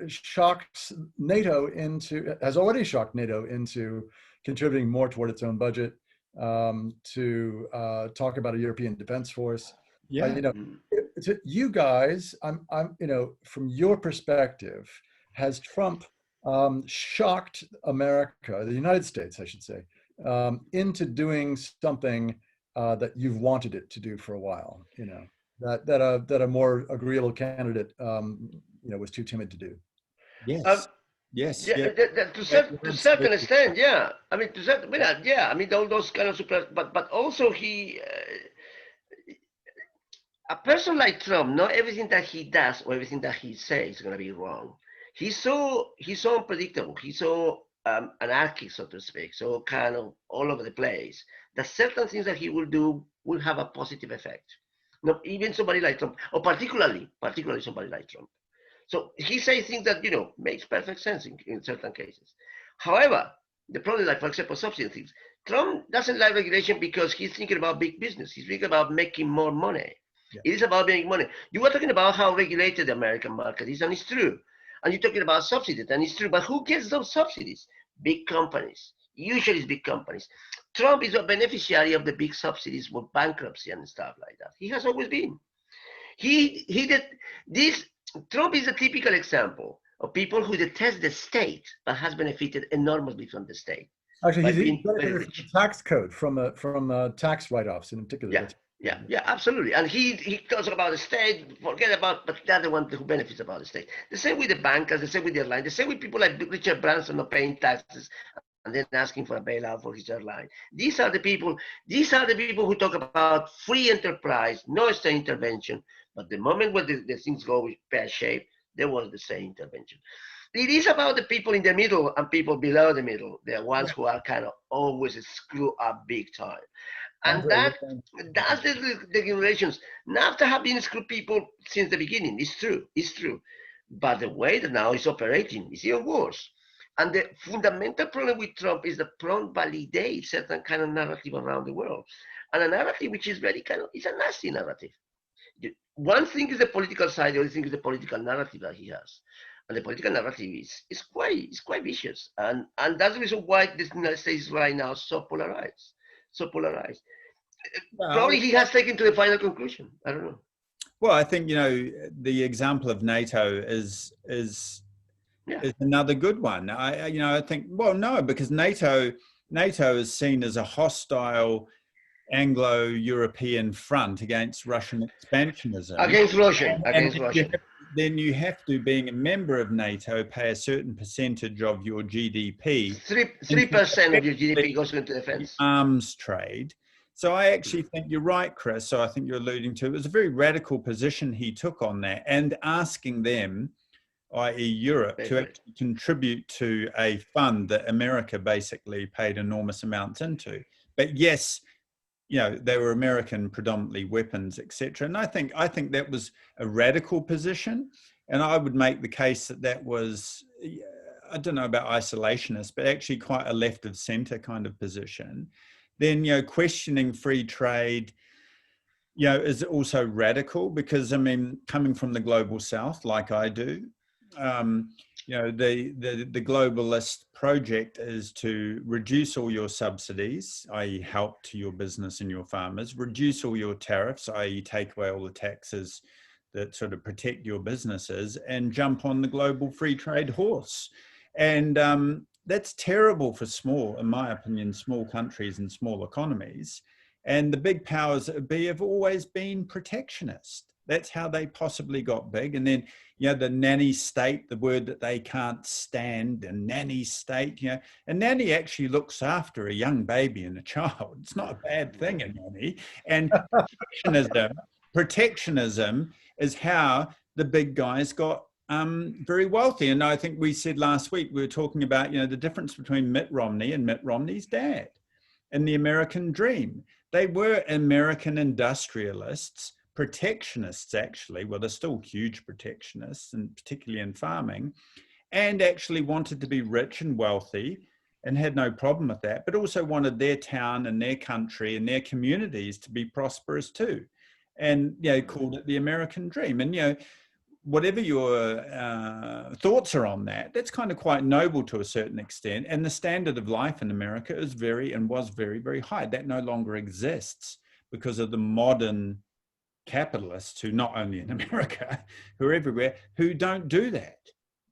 shocks NATO has already shocked NATO into contributing more toward its own budget, to talk about a European defense force. Yeah. You guys, I'm, from your perspective, has Trump shocked America, the United States, I should say, into doing something that you've wanted it to do for a while, that a more agreeable candidate, was too timid to do? Yes. Yes. Yeah, to certain extent, yeah. I mean, I mean, all those kind of but also a person like Trump, not everything that he does or everything that he says is going to be wrong. He's so unpredictable. He's so anarchic, so to speak, so kind of all over the place, that certain things that he will do will have a positive effect. No, even somebody like Trump, or particularly somebody like Trump. So he says things that, makes perfect sense in certain cases. However, the problem, like, for example, subsidy things, Trump doesn't like regulation because he's thinking about big business. He's thinking about making more money. Yeah. It is about making money. You were talking about how regulated the American market is, and it's true. And you're talking about subsidies, and it's true. But who gets those subsidies? Big companies. Usually it's big companies. Trump is a beneficiary of the big subsidies for bankruptcy and stuff like that. He has always been. He did this. Trump is a typical example of people who detest the state but has benefited enormously from the state. Actually, by he's being very benefited rich. from the tax code, from tax write-offs in particular. Yeah, absolutely. And he talks about the state, forget about, but they're the one who benefits about the state. The same with the bankers, the same with the airline, the same with people like Richard Branson not paying taxes and then asking for a bailout for his airline. These are the people who talk about free enterprise, no state intervention. But the moment when the things go pear-shaped, there was the state intervention. It is about the people in the middle and people below the middle. They're ones who are kind of always screw up big time. And that's the regulations. NAFTA have been screw people since the beginning. It's true. But the way that now it's operating is even worse. And the fundamental problem with Trump is that Trump validates certain kind of narrative around the world. And a narrative which is very it's a nasty narrative. One thing is the political side, the other thing is the political narrative that he has. And the political narrative is quite vicious. And that's the reason why the United States right now is so polarized. Probably he has taken to the final conclusion. I don't know. Well, I think, the example of NATO is another good one. I think, well, no, because NATO is seen as a hostile Anglo-European front against Russian expansionism. Against Russia. Then you have to, being a member of NATO, pay a certain percentage of your GDP. 3% of your GDP goes into defense. Arms trade. So I actually think you're right, Chris. So I think you're alluding to, it was a very radical position he took on that, and asking them, i.e. Europe, to actually contribute to a fund that America basically paid enormous amounts into. But yes, they were American predominantly weapons, etc. And I think that was a radical position. And I would make the case that was, I don't know about isolationist, but actually quite a left of center kind of position. Then, questioning free trade, is also radical, because, coming from the global South, like I do, the globalist project is to reduce all your subsidies, i.e. help to your business and your farmers, reduce all your tariffs, i.e. take away all the taxes that sort of protect your businesses, and jump on the global free trade horse. And that's terrible for in my opinion, small countries and small economies. And the big powers that be have always been protectionist. That's how they possibly got big. And then, the nanny state, the word that they can't stand, a nanny state, a nanny actually looks after a young baby and a child. It's not a bad thing, a nanny. And protectionism is how the big guys got very wealthy. And I think we said last week, we were talking about, the difference between Mitt Romney and Mitt Romney's dad and the American dream. They were American industrialists, protectionists, actually. Well, they're still huge protectionists, and particularly in farming, and actually wanted to be rich and wealthy and had no problem with that, but also wanted their town and their country and their communities to be prosperous too. And, called it the American dream. And, whatever your thoughts are on that, that's kind of quite noble to a certain extent. And the standard of life in America is was very, very high. That no longer exists because of the modern capitalists, who not only in America, who are everywhere, who don't do that.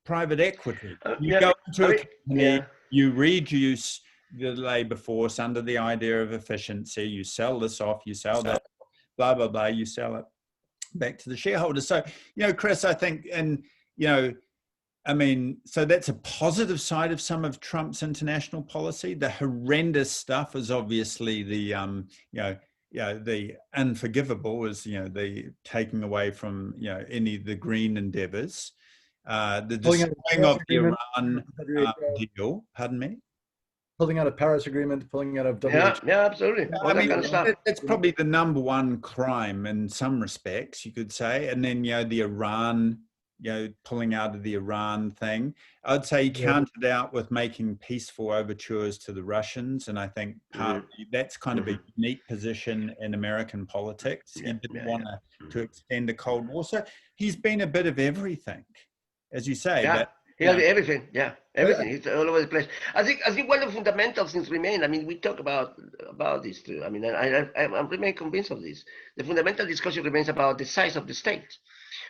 Private equity. You go into a company, you reduce the labor force under the idea of efficiency, you sell this off, you sell that, blah, blah, blah, you sell it back to the shareholders. So, Chris, I think, and, so that's a positive side of some of Trump's international policy. The horrendous stuff is obviously the, the unforgivable is, the taking away from, any of the green endeavors, the destroying of the Iran deal. Pardon me? Pulling out of Paris Agreement, pulling out of WHO. Yeah, absolutely. All that kind of stuff. That's probably the number one crime in some respects, you could say. And then, the Iran pulling out of the Iran thing. I'd say he countered out with making peaceful overtures to the Russians. And I think partly that's kind of a unique position in American politics. He didn't want to extend a Cold War. So he's been a bit of everything, as you say. Yeah. But, Everything, everything. It's all over the place. I think one of the fundamental things remain. I mean, we talk about this too. I mean, I remain convinced of this. The fundamental discussion remains about the size of the state.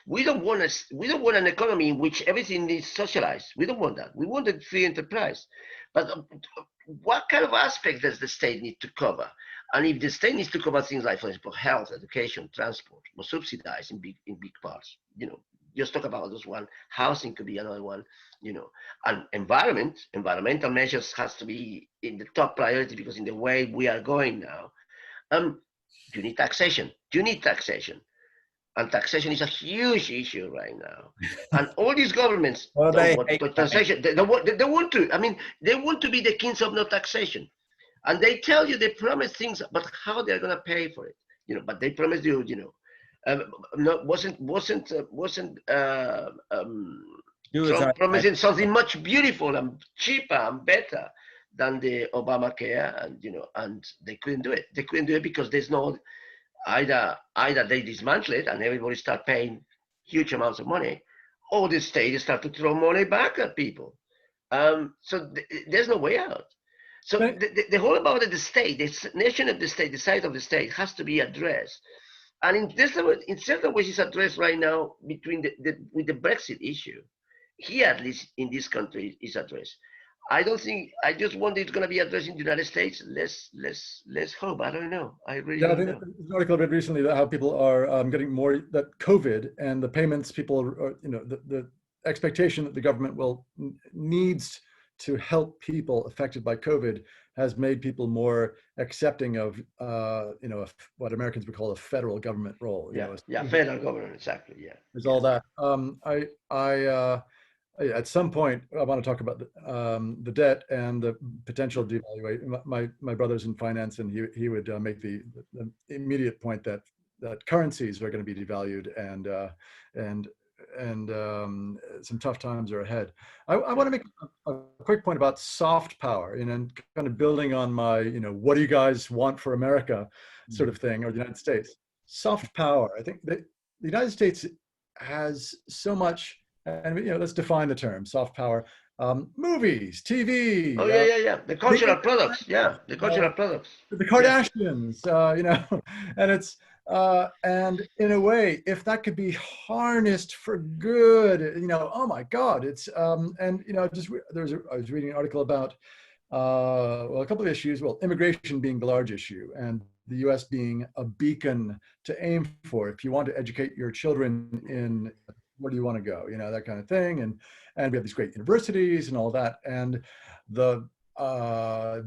We don't want an economy in which everything is socialized. We don't want that. We want a free enterprise. But what kind of aspect does the state need to cover? And if the state needs to cover things like, for example, health, education, transport, or subsidized in big parts, just talk about this one. Housing could be another one, and environmental measures has to be in the top priority, because in the way we are going now, you need taxation. And taxation is a huge issue right now. And all these governments don't want taxation. They want to. I mean, they want to be the kings of no taxation. And they tell you, they promise things, but how they're going to pay for it, but they promise you, wasn't Trump promising something much beautiful and cheaper and better than the Obamacare, and they couldn't do it. They couldn't do it because there's no either they dismantle it and everybody start paying huge amounts of money, or the state start to throw money back at people. So there's no way out. So the whole about the state, the nation of the state, the size of the state has to be addressed. And in certain ways, it's addressed right now with the Brexit issue. Here, at least in this country, is addressed. I just wonder it's going to be addressed in the United States. Let's hope. I don't know. I really don't know. There's an article I read recently that how people are getting more, that COVID and the payments people are, the expectation that the government needs to help people affected by COVID has made people more accepting of, what Americans would call a federal government role. Federal government, exactly. Yeah, there's all that. At some point, I want to talk about the debt and the potential devaluation. My brother's in finance, and he would make the immediate point that currencies are going to be devalued, and some tough times are ahead. I want to make a quick point about soft power, and kind of building on my, what do you guys want for America sort of thing, or the United States. Soft power. I think that the United States has so much, and let's define the term soft power. Movies, TV. Oh yeah. The cultural products. Yeah, the cultural products. The Kardashians, and it's. And in a way, if that could be harnessed for good, oh my God, it's I was reading an article about a couple of issues. Well, immigration being the large issue, and the U.S. being a beacon to aim for. If you want to educate your children in, where do you want to go? That kind of thing, and we have these great universities and all that, and the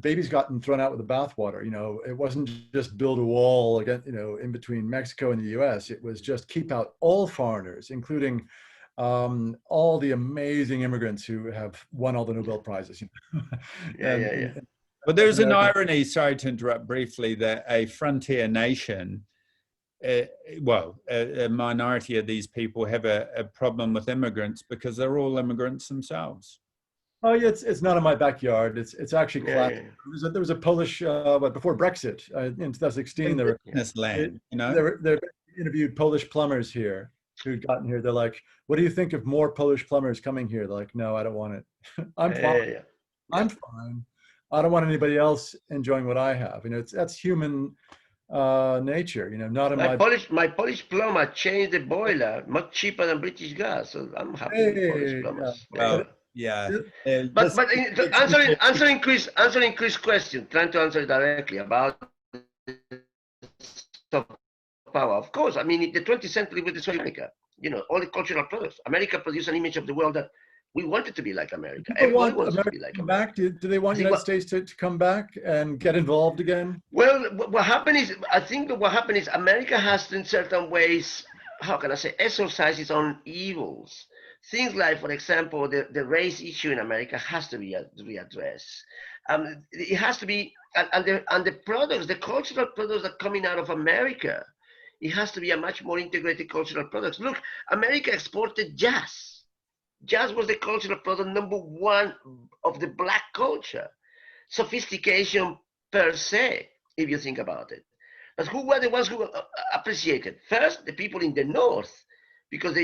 baby's gotten thrown out with the bathwater. It wasn't just build a wall again, in between Mexico and the U.S. It was just keep out all foreigners, including all the amazing immigrants who have won all the Nobel Prizes. But there's an irony, sorry to interrupt briefly, that a frontier nation, a minority of these people have a problem with immigrants because they're all immigrants themselves. Oh yeah, it's not in my backyard. It's actually classic. There was a Polish, before Brexit in 2016. They interviewed Polish plumbers here who'd gotten here. They're like, "What do you think of more Polish plumbers coming here?" They're like, "No, I don't want it. I'm fine. I'm fine. I don't want anybody else enjoying what I have." That's human nature. Not in my Polish plumber changed the boiler much cheaper than British gas. So I'm happy with Polish plumbers. But answering Chris' question, trying to answer it directly about soft power. Of course, I mean, in the 20th century with America, all the cultural products. America produced an image of the world that we wanted to be like America. Everyone wants to be like America. Do they want the United States to come back and get involved again? Well, what happened is America has to, in certain ways, how can I say, exercise its own evils. Things like, for example, the race issue in America has to be readdressed. It has to be, and the products, the cultural products that are coming out of America, It has to be a much more integrated cultural product. Look, America exported jazz. Jazz was the cultural product number one of the black culture. Sophistication per se, if you think about it. But who were the ones who appreciated? First, the people in the North, because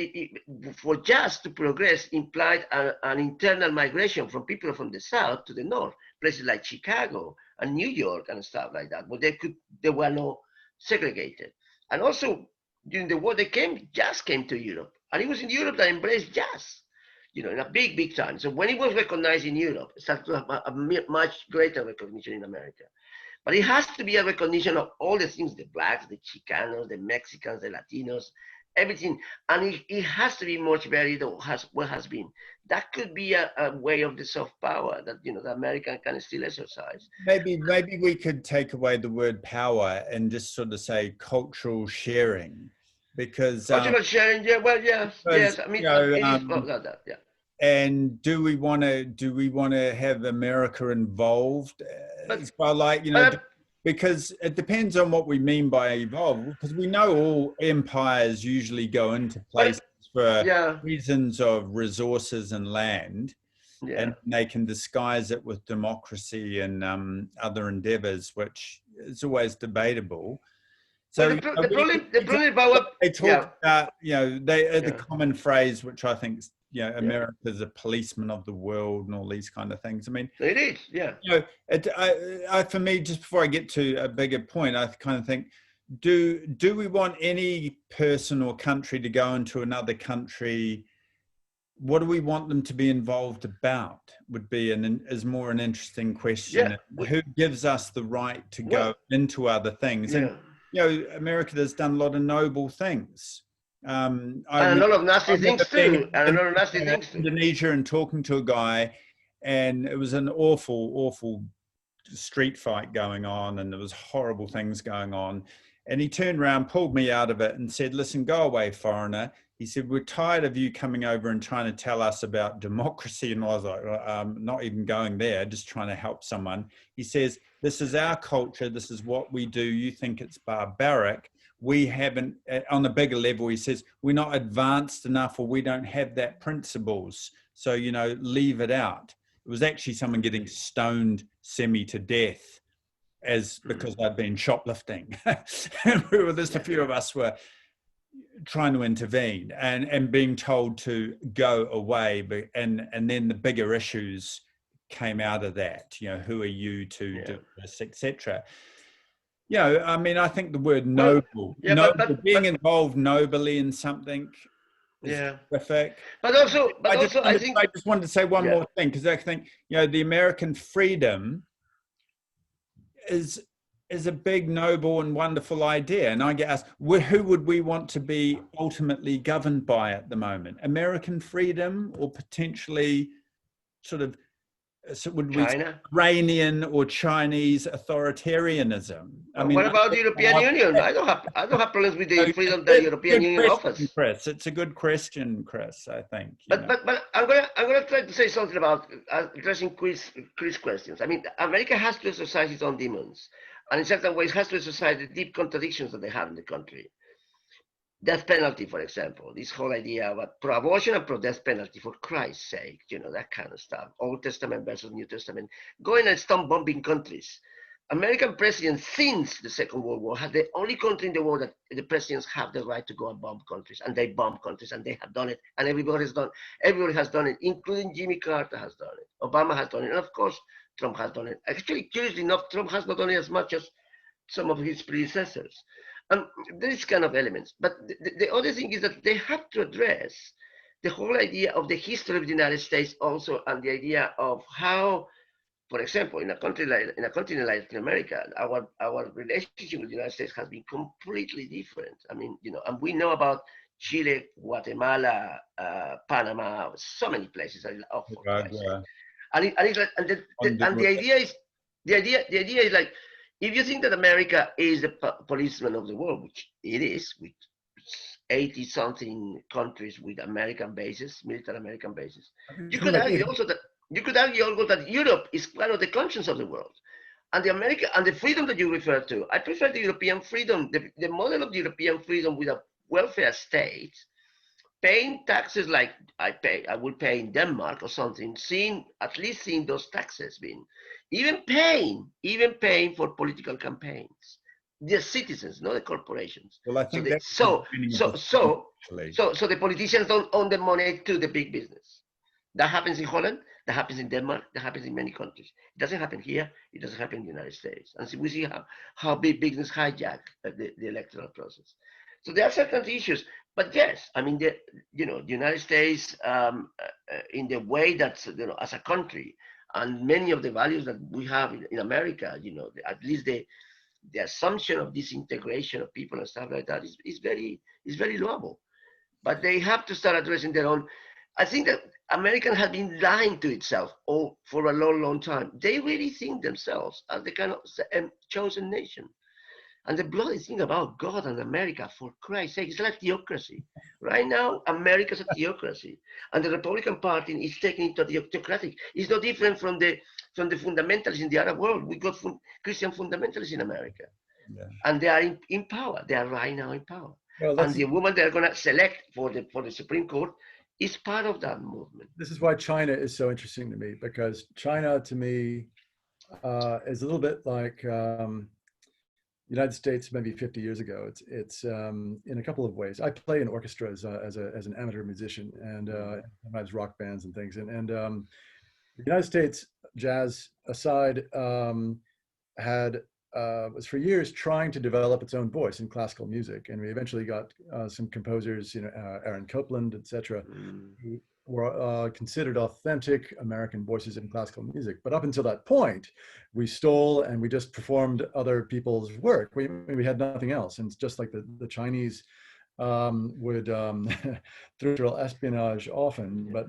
for jazz to progress implied an internal migration from people from the South to the North, places like Chicago and New York and stuff like that, where they were not segregated. And also, during the war, jazz came to Europe. And it was in Europe that embraced jazz, in a big, big time. So when it was recognized in Europe, it started to have a much greater recognition in America. But it has to be a recognition of all the things, the blacks, the Chicanos, the Mexicans, the Latinos, everything. And it has to be much varied than what has been. That could be a way of the soft power that, the American can still exercise. Maybe we could take away the word power and just sort of say cultural sharing, because cultural sharing, yeah, well, yes, I mean, it is about that, yeah. And do we want to have America involved? Well, like, because it depends on what we mean by evolve, because we know all empires usually go into places for reasons of resources and land, and they can disguise it with democracy and other endeavors, which is always debatable. So the problem about they talk about, the common phrase, which I think is, America is a policeman of the world and all these kind of things. I mean, it is, yeah. For me, just before I get to a bigger point, I kind of think, do we want any person or country to go into another country? What do we want them to be involved about? Would be is more an interesting question. Yeah. Who gives us the right to go into other things? And America has done a lot of noble things. And a lot of nasty things too. Indonesia, and talking to a guy, and it was an awful street fight going on, and there was horrible things going on. And he turned around, pulled me out of it, and said, "Listen, go away, foreigner." He said, "We're tired of you coming over and trying to tell us about democracy." And I was like, not even going there, just trying to help someone. He says, "This is our culture. This is what we do. You think it's barbaric. We haven't," on a bigger level, he says, "we're not advanced enough, or we don't have that principles. So, leave it out." It was actually someone getting stoned semi to death because I'd been shoplifting. And a few of us were trying to intervene and being told to go away. And then the bigger issues came out of that, who are you to do this, etc. I mean, I think the word noble, being involved nobly in something is terrific. But also, I just wanted to say one more thing, because I think, the American freedom is a big, noble and wonderful idea. And I get asked, who would we want to be ultimately governed by at the moment? American freedom, or potentially sort of, would we China? Iranian or Chinese authoritarianism? I mean, what about the European Union? I don't have problems with the freedom the European Union offers. Chris, it's a good question, Chris. I think. But I'm gonna try to say something about addressing Chris' questions. I mean, America has to exercise its own demons, and in certain ways has to exercise the deep contradictions that they have in the country. Death penalty, for example, this whole idea about pro-abortion and pro-death penalty, for Christ's sake, that kind of stuff. Old Testament versus New Testament. Going and stone bombing countries. American presidents since the Second World War had the only country in the world that the presidents have the right to go and bomb countries, and they bomb countries, and they have done it, and everybody has done it, including Jimmy Carter has done it, Obama has done it, and of course Trump has done it. Actually, curiously enough, Trump has not done it as much as some of his predecessors. And there is kind of elements, but the other thing is that they have to address the whole idea of the history of the United States also, and the idea of how, for example, in a continent like Latin America, our relationship with the United States has been completely different. I mean, and we know about Chile, Guatemala, Panama, so many places. And the idea is like, if you think that America is the policeman of the world, which it is, with 80-something countries with American bases, military American bases, you could argue also that Europe is one of the conscience of the world. And the American and the freedom that you refer to, I prefer the European freedom, the model of the European freedom with a welfare state, paying taxes like I will pay in Denmark or something, at least seeing those taxes being, even paying for political campaigns. The citizens, not the corporations. Well, I think So that's the beginning of the story, actually. so the politicians don't own the money to the big business. That happens in Holland, that happens in Denmark, that happens in many countries. It doesn't happen here, it doesn't happen in the United States. And so we see how big business hijack the electoral process. So there are certain issues, but yes, I mean, the United States, in the way that, as a country, and many of the values that we have in America, at least the assumption of this integration of people and stuff like that is very loable. But they have to start addressing their own. I think that Americans have been lying to itself for a long, long time. They really think themselves as the kind of chosen nation. And the bloody thing about God and America, for Christ's sake, it's like theocracy. Right now, America's a theocracy. And the Republican Party is taking it to the theocratic. It's no different from the fundamentalists in the Arab world. We got Christian fundamentalists in America. Yeah. And they are in power. They are right now in power. Well, and the woman they're going to select for the Supreme Court is part of that movement. This is why China is so interesting to me, because China, to me, is a little bit like United States maybe 50 years ago. It's in a couple of ways. I play in orchestras as an amateur musician, and sometimes rock bands and things. And the United States, jazz aside, was for years trying to develop its own voice in classical music, and we eventually got some composers, Aaron Copland, etc., who were considered authentic American voices in classical music. But up until that point, we stole and we just performed other people's work. We had nothing else, and it's just like the Chinese would through espionage often, but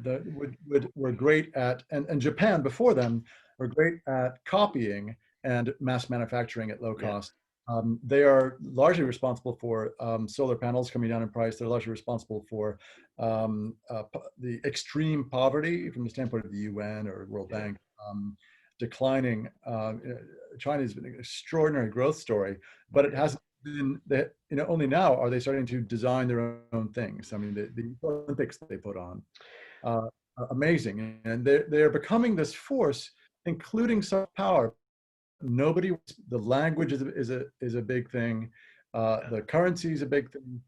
were great at, and Japan before them were great at copying and mass manufacturing at low cost. They are largely responsible for solar panels coming down in price. They're largely responsible for the extreme poverty from the standpoint of the UN or World Bank declining. China's been an extraordinary growth story, but it hasn't been that, only now are they starting to design their own things. I mean, the Olympics that they put on, amazing. And they're becoming this force, including soft power. The language is a big thing. The currency is a big thing,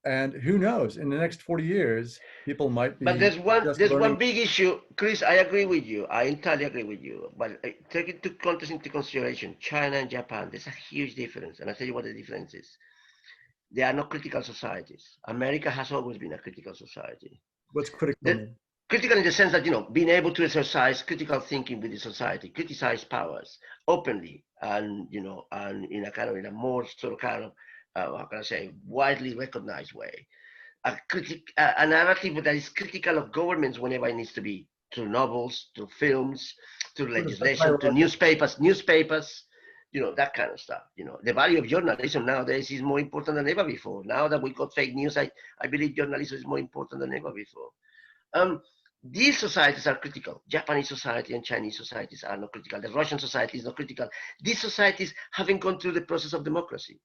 and who knows, in the next 40 years, people might be. But there's one big issue, Chris, I agree with you. I entirely agree with you. But take it into consideration, China and Japan, there's a huge difference. And I'll tell you what the difference is. They are not critical societies. America has always been a critical society. What's critical? Critical in the sense that, being able to exercise critical thinking with the society, criticize powers openly, and, and in a more sort of kind of, how can I say, widely recognized way. A narrative that is critical of governments whenever it needs to be, through novels, through films, through legislation, through newspapers, that kind of stuff. The value of journalism nowadays is more important than ever before. Now that we got fake news, I believe journalism is more important than ever before. These societies are critical. Japanese society and Chinese societies are not critical. The Russian society is not critical. These societies haven't gone through the process of democracy.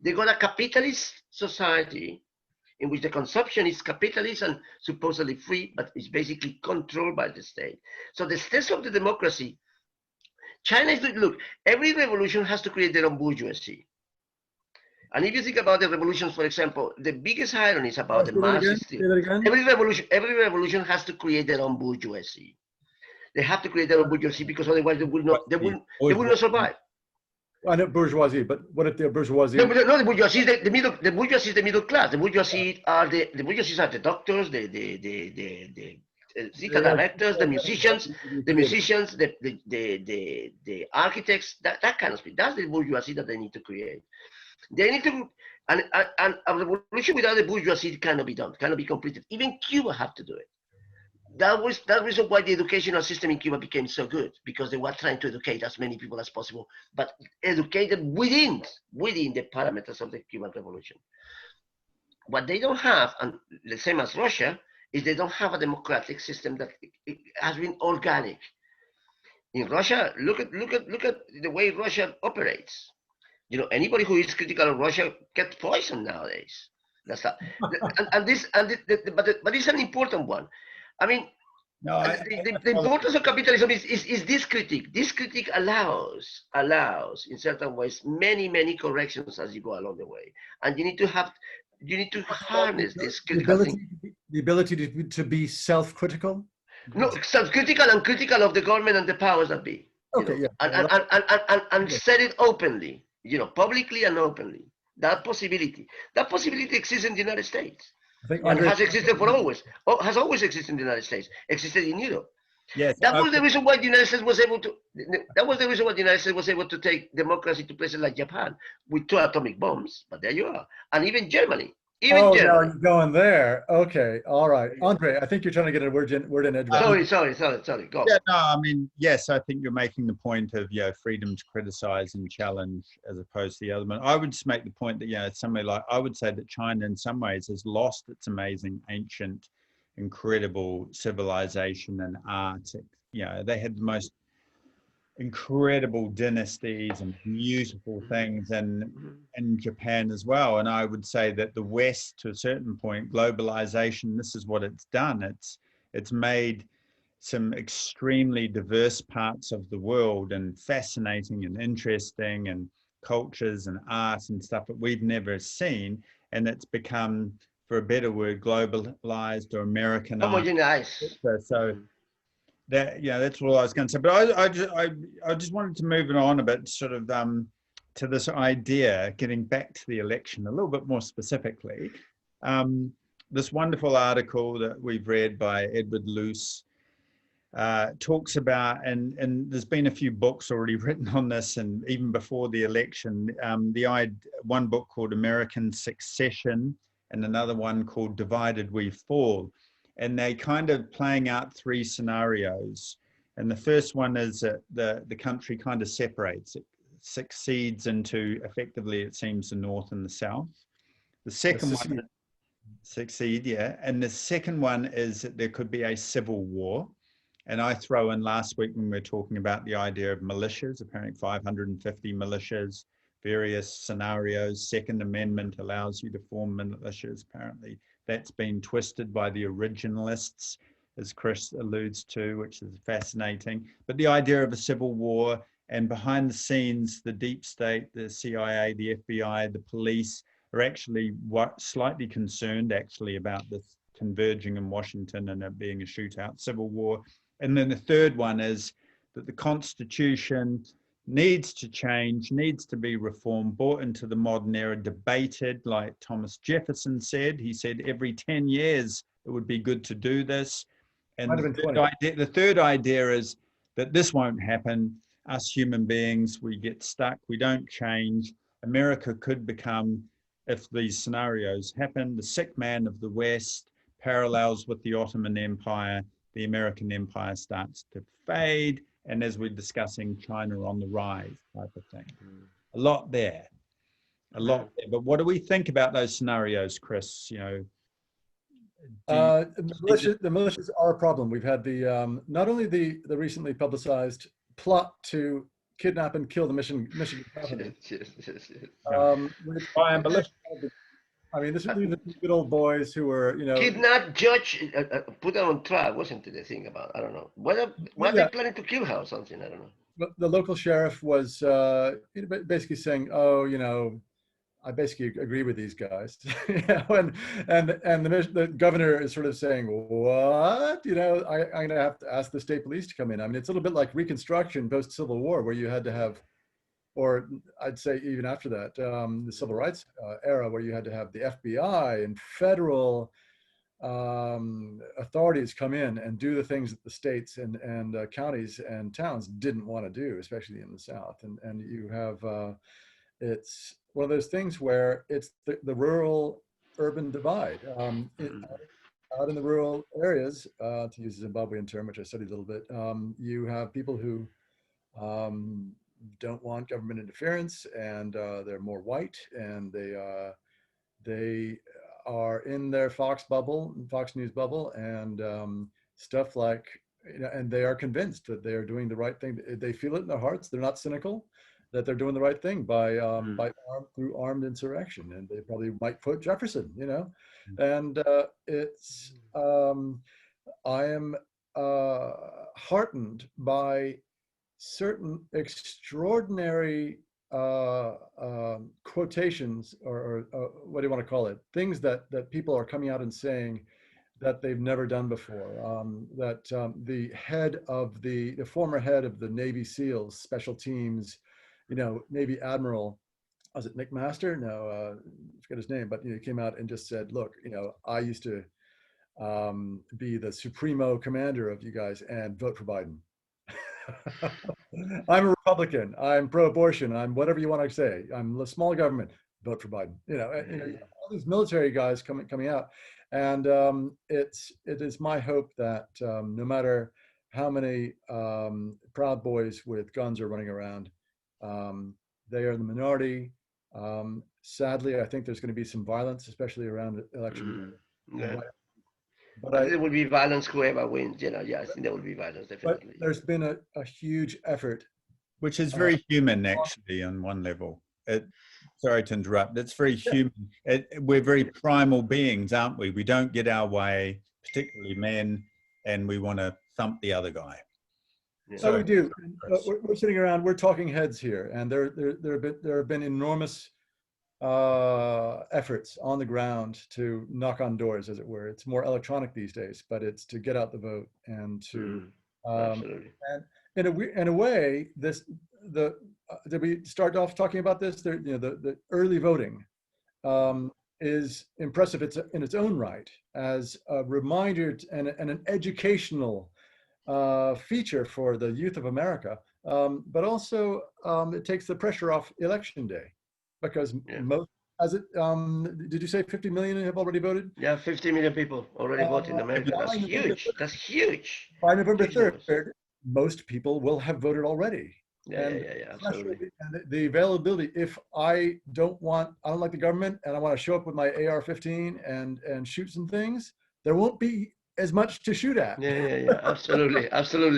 They got a capitalist society in which the consumption is capitalist and supposedly free, but it's basically controlled by the state. So the state of the democracy, China is, look, every revolution has to create their own bourgeoisie. And if you think about the revolutions, for example, the biggest ironies about the Marxist every revolution has to create their own bourgeoisie. They have to create their own bourgeoisie because otherwise they will not survive. I know bourgeoisie, but what if they're bourgeoisie? No, the bourgeoisie is the bourgeoisie is the middle class. The bourgeoisie are the doctors, the theater directors, the musicians, the architects, that kind of thing. That's the bourgeoisie that they need to create. They need to, and a revolution without the bourgeoisie cannot be done, cannot be completed. Even Cuba had to do it. That was the reason why the educational system in Cuba became so good, because they were trying to educate as many people as possible, but educated within the parameters of the Cuban Revolution. What they don't have, and the same as Russia, is they don't have a democratic system that has been organic. In Russia, look at the way Russia operates. Anybody who is critical of Russia gets poisoned nowadays. That's how, and this but it's an important one. I mean, No, the importance of capitalism is this critique. This critique allows in certain ways many corrections as you go along the way, and you need to harness this critical thing. The ability to be self-critical. No, self-critical and critical of the government and the powers that be. Okay, yeah. And said it openly, publicly and openly. That possibility exists in the United States. I think And Andre, has existed for always. Has always existed in the United States. Existed in Europe. yes, That was the reason why the United States was able to. That was the reason why the United States was able to take democracy to places like Japan with 2 atomic bombs. But there you are, and even Germany. now you're going there. Okay, all right, Andre. I think you're trying to get a word in edgewise. Sorry. Go. Yeah, no, I mean, yes, I think you're making the point of, freedom to criticize and challenge as opposed to the other one. I would just make the point that, somebody like, I would say that China in some ways has lost its amazing, ancient, incredible civilization and art. They had the most incredible dynasties and beautiful things and in Japan as well. And I would say that the West, to a certain point, globalization, this is what it's done. It's made some extremely diverse parts of the world and fascinating and interesting and cultures and art and stuff that we've never seen. And it's become, for a better word, globalized or Americanized. Homogenized. So that's what I was going to say. But I just wanted to move it on a bit, sort of to this idea, getting back to the election a little bit more specifically. This wonderful article that we've read by Edward Luce talks about, and there's been a few books already written on this, and even before the election, one book called American Succession and another one called Divided We Fall. And they kind of playing out 3 scenarios. And the first one is that the country kind of separates. It succeeds into, effectively, it seems, the North and the South. The second one, succeed, yeah. And the second one is that there could be a civil war. And I throw in last week when we were talking about the idea of militias, apparently 550 militias, various scenarios. Second Amendment allows you to form militias, apparently. That's been twisted by the originalists, as Chris alludes to, which is fascinating. But the idea of a civil war, and behind the scenes, the deep state, the CIA, the FBI, the police are actually slightly concerned actually about this converging in Washington and it being a shootout civil war. And then the third one is that the Constitution needs to change, needs to be reformed, brought into the modern era, debated, like Thomas Jefferson said. He said every 10 years it would be good to do this. And the third idea is that this won't happen. Us human beings, we get stuck, we don't change. America could become, if these scenarios happen, the sick man of the West, parallels with the Ottoman Empire. The American empire starts to fade. And as we're discussing, China on the rise type of thing. A lot there. But what do we think about those scenarios, Chris? The militias are a problem. We've had not only the recently publicized plot to kidnap and kill the Michigan governor. I mean, these are the good old boys who were, kidnap, judge, put her on trial. Wasn't it the thing about? I don't know. Were they planning to kill her or something? I don't know. The local sheriff was basically saying, "Oh, I basically agree with these guys," and the governor is sort of saying, "What? I'm going to have to ask the state police to come in." I mean, it's a little bit like Reconstruction post-Civil War, where you had to have, or I'd say even after that, the Civil Rights era, where you had to have the FBI and federal authorities come in and do the things that the states and counties and towns didn't want to do, especially in the South. And you have, it's one of those things where it's the rural-urban divide. Out in the rural areas, to use a Zimbabwean term, which I studied a little bit, you have people who don't want government interference, and they're more white, and they are in their Fox News bubble, and stuff like and they are convinced that they are doing the right thing. They feel it in their hearts. They're not cynical, that they're doing the right thing through armed insurrection, and they probably might vote Jefferson, and I am heartened by certain extraordinary quotations, or what do you want to call it? Things that people are coming out and saying that they've never done before. The head of the former head of the Navy SEALs special teams, Navy Admiral, was it Nick Master? No, I forget his name, but he came out and just said, look, I used to be the supremo commander of you guys, and vote for Biden. I'm a Republican. I'm pro-abortion. I'm whatever you want to say. I'm a small government. Vote for Biden. All these military guys coming out, and it is my hope that no matter how many Proud Boys with guns are running around, they are the minority. Sadly, I think there's going to be some violence, especially around election. Yeah. But there will be violence whoever wins, I think there will be violence, definitely. But there's been a huge effort. Which is very human, actually, on one level. Sorry to interrupt. It's very human. We're very primal beings, aren't we? We don't get our way, particularly men, and we want to thump the other guy. Yeah. So we do. We're sitting around, we're talking heads here, and there have been enormous efforts on the ground to knock on doors, as it were. It's more electronic these days, but it's to get out the vote and to absolutely. And in a way, did we start off talking about this? The early voting is impressive. It's in its own right as a reminder and an educational feature for the youth of America, but also it takes the pressure off election day. Because did you say 50 million have already voted? Yeah, 50 million people already voted in America. That's huge. That's huge. By November 3rd, most people will have voted already. Yeah, absolutely. And the availability, if I don't like the government and I want to show up with my AR-15 and shoot some things, there won't be as much to shoot at. Yeah, absolutely.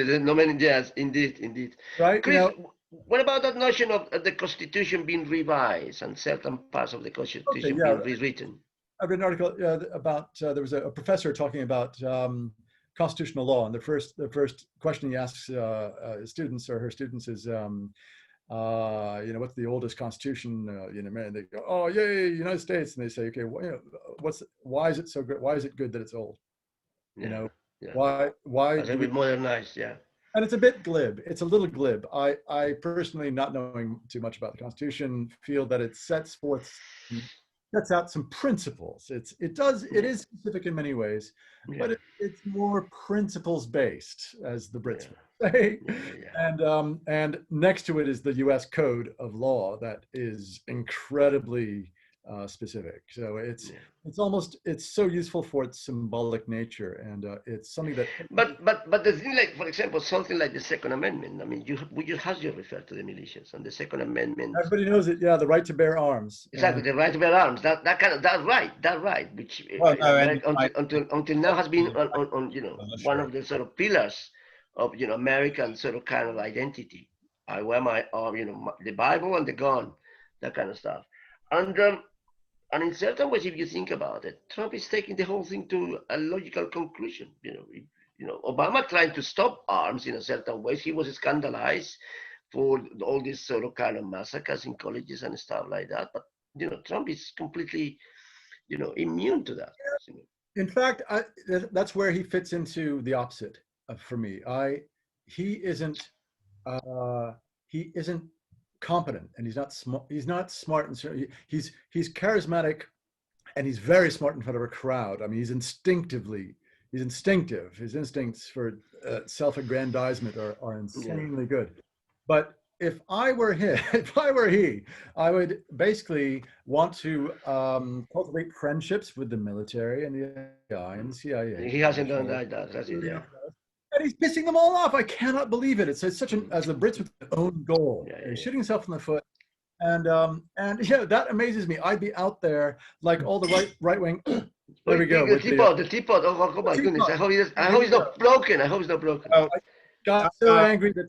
There's no many, yes, indeed. Right? Chris, what about that notion of the Constitution being revised and certain parts of the Constitution being rewritten? I read an article about there was a professor talking about constitutional law, and the first question he asks students or her students is, what's the oldest constitution in America? They go, oh, yay, United States, and they say, okay, why is it so good? Why is it good that it's old? Why? It's a bit modernized, And it's a bit glib. It's a little glib. I personally, not knowing too much about the Constitution, feel that it sets out some principles. It is specific in many ways, but it's more principles based, as the Brits would say. And next to it is the U.S. Code of Law that is incredibly specific. So it's so useful for its symbolic nature, and it's something that. But the thing, like for example, something like the Second Amendment. I mean, you refer to the militias and the Second Amendment. Everybody knows it. Yeah, the right to bear arms. Exactly, the right to bear arms. That right. Which until now has been on one of the sort of pillars of American sort of kind of identity. I wear my the Bible and the gun, that kind of stuff, and in certain ways, if you think about it, Trump is taking the whole thing to a logical conclusion. Obama trying to stop arms in a certain ways. He was scandalized for all these sort of kind of massacres in colleges and stuff like that. But Trump is completely, immune to that. In fact, that's where he fits into the opposite for me. He isn't competent, and he's not smart, and he's charismatic, and he's very smart in front of a crowd. I mean, he's instinctive. His instincts for self-aggrandizement are insanely good. But if I were he, I would basically want to cultivate friendships with the military and the FBI and the CIA. He hasn't done that, has he? Yeah. And he's pissing them all off. I cannot believe it. It's such as the Brits with their own goal. He's shooting himself in the foot. And that amazes me. I'd be out there like all the right wing There we go. The teapot. Oh my goodness. I hope it's not broken. I hope it's not broken. Oh, I got so angry that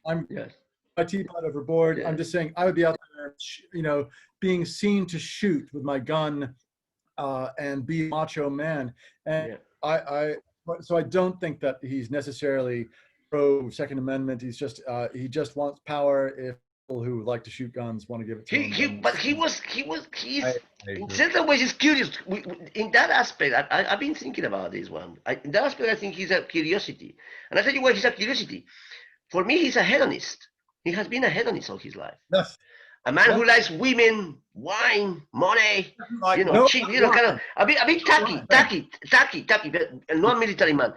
I'm Yes. my teapot overboard. Yeah. I'm just saying I would be out there, being seen to shoot with my gun and be a macho man. And so I don't think that he's necessarily pro Second Amendment. He just wants power. If people who like to shoot guns want to give it to him. He's in certain ways he's curious. In that aspect, I've been thinking about this one. In that aspect, I think he's a curiosity. And I tell you why he's a curiosity. For me, he's a hedonist. He has been a hedonist all his life. Yes. A man who likes women, wine, money, cheap, kind of a bit tacky, but a non-military man.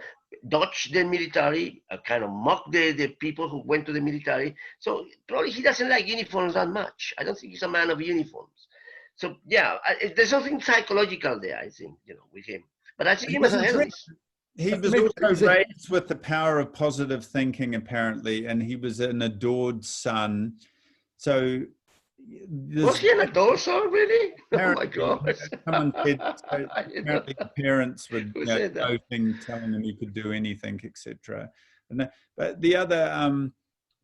Dodge the military, kind of mock the people who went to the military. So probably he doesn't like uniforms that much. I don't think he's a man of uniforms. So yeah, there's something psychological there, I think, with him. But I think he was a hedonist. He was also raised with the power of positive thinking, apparently, and he was an adored son. So was he an adored son, really? Oh my God! Someone said apparently the parents would telling him he could do anything, etc. But the other,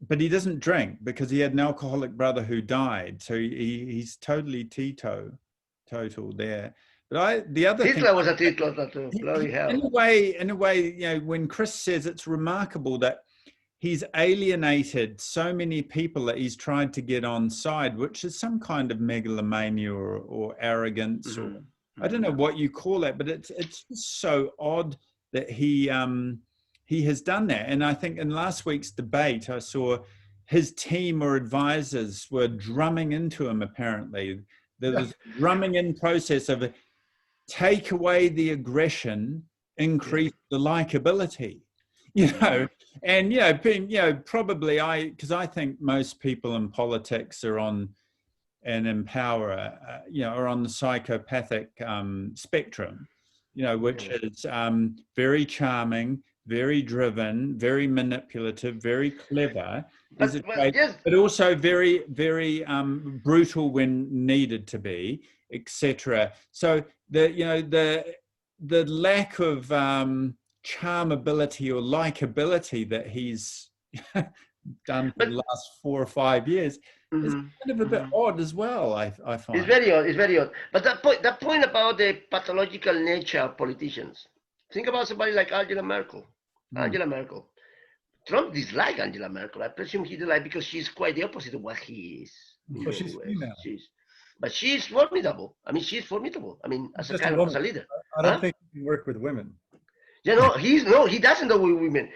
but he doesn't drink because he had an alcoholic brother who died. So he's totally total there. But the other Hitler was a teetotaler too. Bloody hell. In a way, when Chris says it's remarkable that he's alienated so many people that he's tried to get on side, which is some kind of megalomania or arrogance, or I don't know what you call it, but it's just so odd that he has done that. And I think in last week's debate, I saw his team or advisors were drumming into him. Apparently, there was a drumming in process of take away the aggression, increase the likability, and probably because I think most people in politics are on and in power, are on the psychopathic spectrum, which is very charming, very driven, very manipulative, very clever, but also very, very brutal when needed to be, etc. So the lack of charmability or likability that he's done for the last 4 or 5 years is kind of a bit odd as well. I find it's very odd. But that point about the pathological nature of politicians. Think about somebody like Angela Merkel. Trump disliked Angela Merkel. I presume he disliked because she's quite the opposite of what he is. So she's female. But she's formidable. I mean, as a leader. I don't think he can work with women. He doesn't know with women.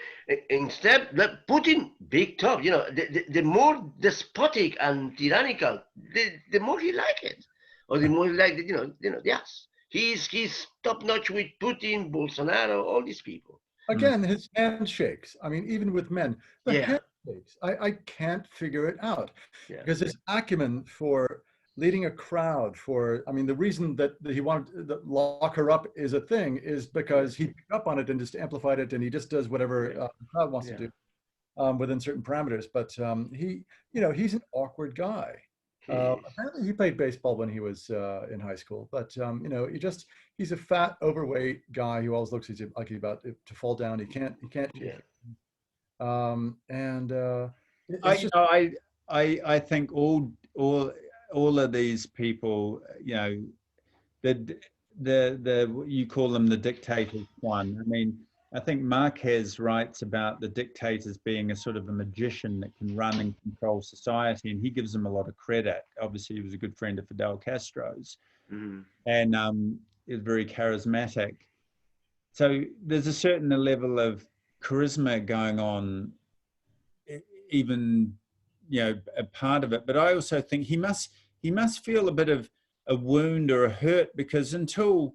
Instead, Putin, big top. The more despotic and tyrannical, the more he like it, or the more he like it. Yes, he's top notch with Putin, Bolsonaro, all these people. Again, his handshakes. I mean, even with men, handshakes. I can't figure it out because his acumen for leading a crowd the reason that he wanted to lock her up is a thing is because he picked up on it and just amplified it, and he just does whatever the crowd wants to do within certain parameters. But he's an awkward guy. Apparently he played baseball when he was in high school, but he's a fat, overweight guy who always looks like he's about to fall down. He can't. I think all of these people, the you call them the dictators one. I mean, I think Marquez writes about the dictators being a sort of a magician that can run and control society, and he gives them a lot of credit. Obviously, he was a good friend of Fidel Castro's, and is very charismatic. So there's a certain level of charisma going on, even a part of it. But I also think he must feel a bit of a wound or a hurt, because until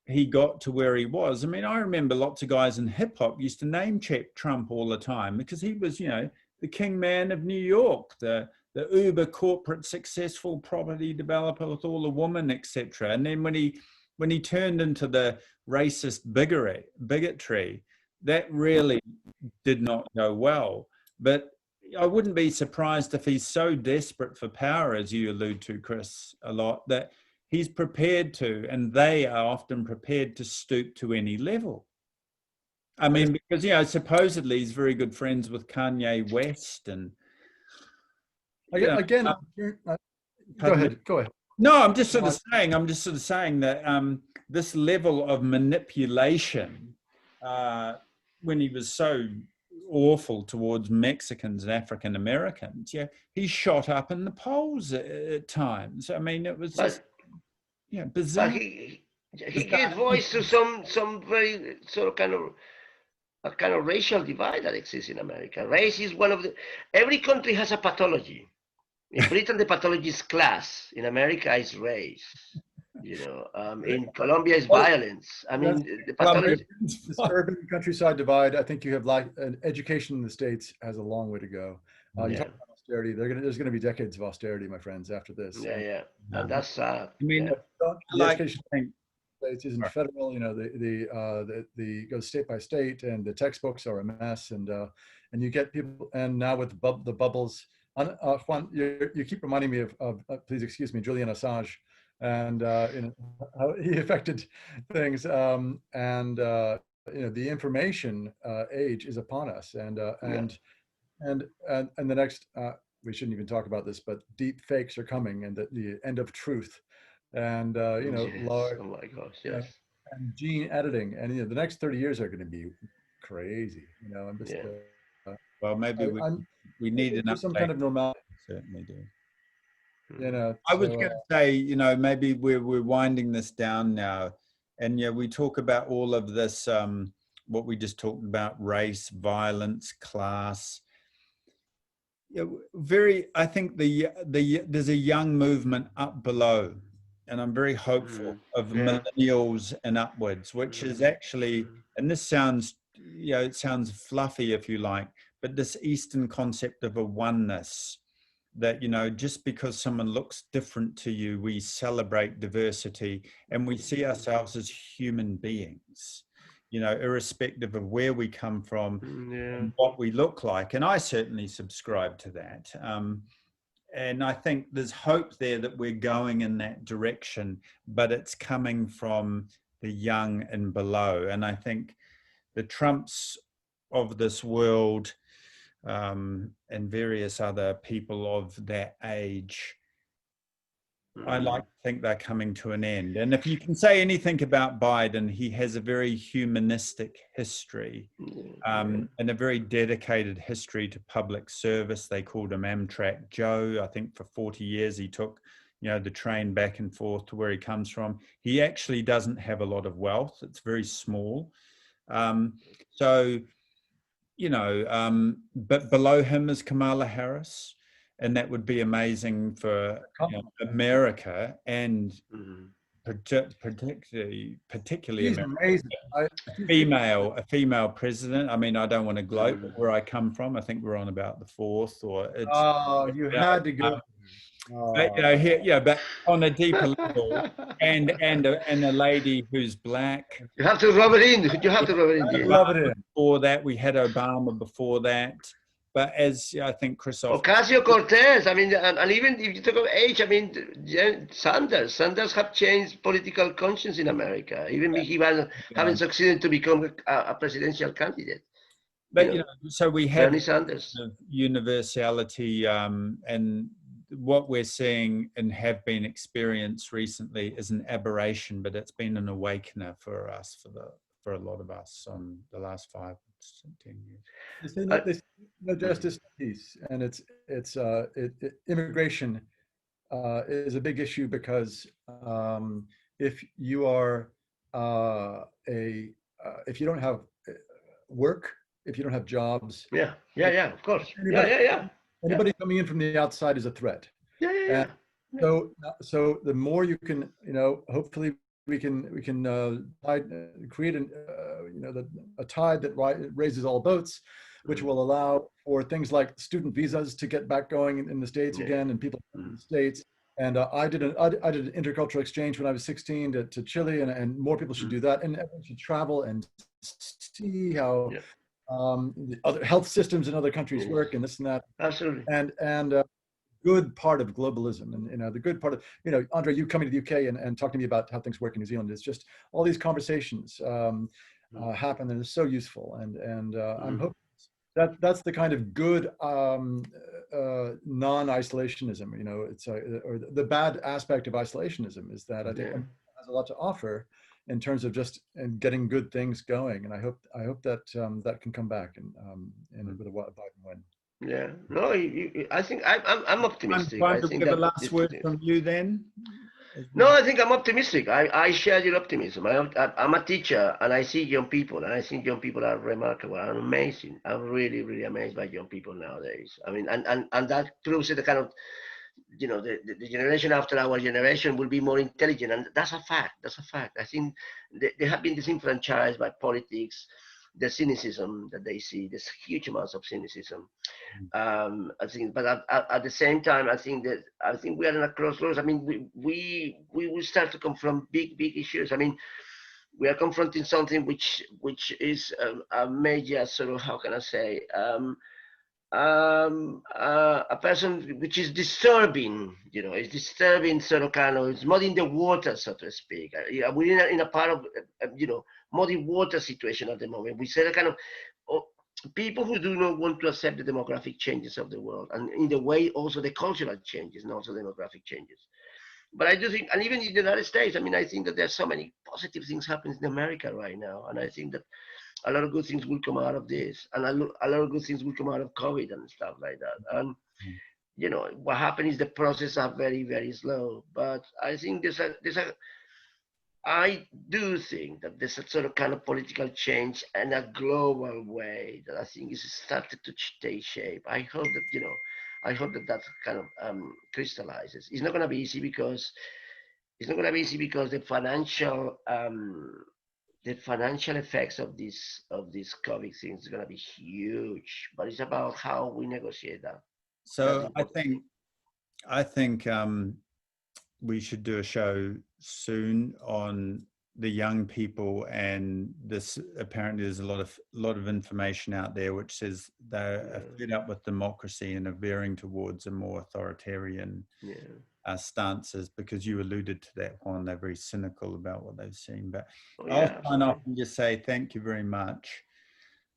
he got to where he was, I mean, I remember lots of guys in hip hop used to name check Trump all the time because he was, the king man of New York, the uber corporate successful property developer with all the women, etc. And then when he turned into the racist bigotry, that really did not go well. But I wouldn't be surprised if he's so desperate for power, as you allude to, Chris, a lot, that he's prepared to, and they are often prepared to stoop to any level. I mean, because, you know, supposedly he's very good friends with Kanye West and... Again, go ahead. No, I'm just sort of saying that this level of manipulation, when he was so awful towards Mexicans and African Americans, yeah, he shot up in the polls at times. I mean, it was just, yeah, bizarre. But he gave voice to some very sort of a kind of racial divide that exists in America. Race is one of every country has a pathology. In Britain, the pathology is class. In America, it's race. You know, in Colombia, it's violence. I mean, the pathology. This urban countryside divide. I think you have an education in the States has a long way to go. You talk about austerity. There's going to be decades of austerity, my friends, after this. Yeah, and that's sad. I mean, the education States isn't federal. You know, the goes state by state, and the textbooks are a mess, and you get people, and now with the bubbles. Juan, you keep reminding me of please excuse me, Julian Assange, and you know, how he affected things, and you know, the information age is upon us, and the next we shouldn't even talk about this, but deep fakes are coming, and the end of truth, and you know, oh my gosh, yes, and gene editing, and you know, the next 30 years are going to be crazy. You know, I'm just well, maybe we need some kind of normality. Certainly do. You know, I was going to say, you know, maybe we're winding this down now, and yeah, we talk about all of this, what we just talked about: race, violence, class. Yeah, I think there's a young movement up below, and I'm very hopeful of millennials and upwards, which is actually, and this sounds, you know, it sounds fluffy if you like, but this Eastern concept of a oneness, that, you know, just because someone looks different to you, we celebrate diversity and we see ourselves as human beings, you know, irrespective of where we come from and what we look like. And I certainly subscribe to that. And I think there's hope there that we're going in that direction, but it's coming from the young and below. And I think the Trumps of this world, and various other people of that age, I like to think they're coming to an end. And if you can say anything about Biden, he has a very humanistic history, and a very dedicated history to public service. They called him Amtrak Joe. I think for 40 years he took, you know, the train back and forth to where he comes from. He actually doesn't have a lot of wealth. It's very small. So, you know, but below him is Kamala Harris, and that would be amazing for, you know, America, and particularly America. A female president. I mean, I don't want to gloat where I come from. I think we're on about the fourth, or it's. Oh, you had to go. But, you know, here, yeah, but on a deeper level, and a lady who's black. You have to rub it in. You have to rub it in. Rub it in. Before that, we had Obama. Before that, but as I think Christoph. Ocasio-Cortez. I mean, and even if you talk of age, I mean, Sanders have changed political conscience in America. Even if he haven't succeeded to become a presidential candidate. But you know, so we have Bernie Sanders. Universality, and what we're seeing and have been experienced recently is an aberration, but it's been an awakener for us, for a lot of us, the last 5 to 10 years. There's no justice, peace, and immigration is a big issue, because if you are if you don't have work, if you don't have jobs, of course, anybody coming in from the outside is a threat. So the more you can, you know, hopefully we can create a tide that raises all boats, which will allow for things like student visas to get back going in the States again, and people in the States. And I did an intercultural exchange when I was 16 to Chile, and more people should do that, and everyone should travel and see how the other health systems in other countries work, and this and that. Absolutely. And good part of globalism, and the good part of, Andre, you coming to the UK and talking to me about how things work in New Zealand. It's just all these conversations happen, and it's so useful. And I'm hoping that's the kind of good non-isolationism. It's or the bad aspect of isolationism is that I think it has a lot to offer in terms of just getting good things going. And I hope that that can come back and with a Biden win. Yeah, no, I think I'm optimistic. Time I to think give a that last word from you then. No, I think I'm optimistic. I share your optimism. I'm a teacher, and I see young people, and I think young people are remarkable and amazing. I'm really, really amazed by young people nowadays. I mean, and that proves the kind of, the generation after our generation will be more intelligent, and that's a fact. That's a fact. I think they have been disenfranchised by politics, the cynicism that they see. There's huge amounts of cynicism. I think, but at the same time, I think we are in a crossroads. I mean, we will start to confront big issues. I mean, we are confronting something which is a major sort of, how can I say, a person which is disturbing. It's disturbing, sort of, kind of, it's muddying the water, so to speak. We're in a part of muddy water situation at the moment. We say a kind of people who do not want to accept the demographic changes of the world, and in the way also the cultural changes and also demographic changes. But I do think, and even in the United States, I mean, I think that there's so many positive things happening in America right now, and I think that a lot of good things will come out of this, and a lot of good things will come out of COVID and stuff like that. And what happened is the process are very, very slow, but I think I do think that there's a sort of kind of political change in a global way that I think is started to take shape. I hope that that kind of crystallizes. It's not going to be easy because the financial effects of this COVID thing is going to be huge. But it's about how we negotiate that. So I think we should do a show soon on the young people, and this apparently there's a lot of information out there which says they're fed up with democracy and are veering towards a more authoritarian stances, because you alluded to that, Juan. They're very cynical about what they've seen. But I'll sign off and just say thank you very much.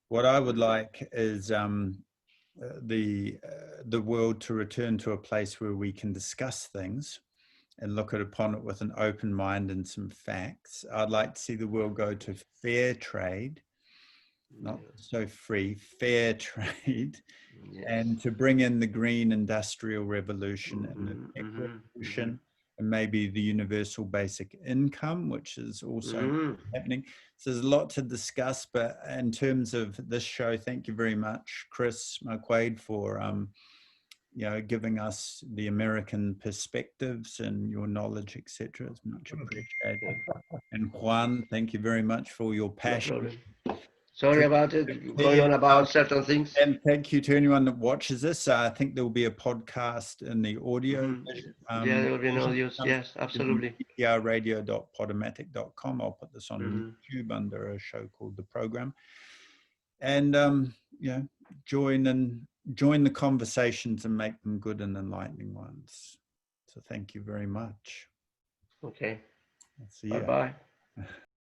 What I would like is the world to return to a place where we can discuss things and look upon it with an open mind and some facts. I'd like to see the world go to fair trade, not so free, fair trade, and to bring in the green industrial revolution and the tech revolution, and maybe the universal basic income, which is also happening. So there's a lot to discuss, but in terms of this show, thank you very much, Chris Marquadt, for giving us the American perspectives and your knowledge, etc. It's much appreciated. And Juan, thank you very much for your passion. No, sorry about it, going on about certain things. And thank you to anyone that watches this. I think there will be a podcast in the audio. There will be an audio. Yes, absolutely. radio.podomatic.com. I'll put this on YouTube under a show called The Program. And join the conversations and make them good and enlightening ones. So thank you very much. Okay. See you. Bye-bye.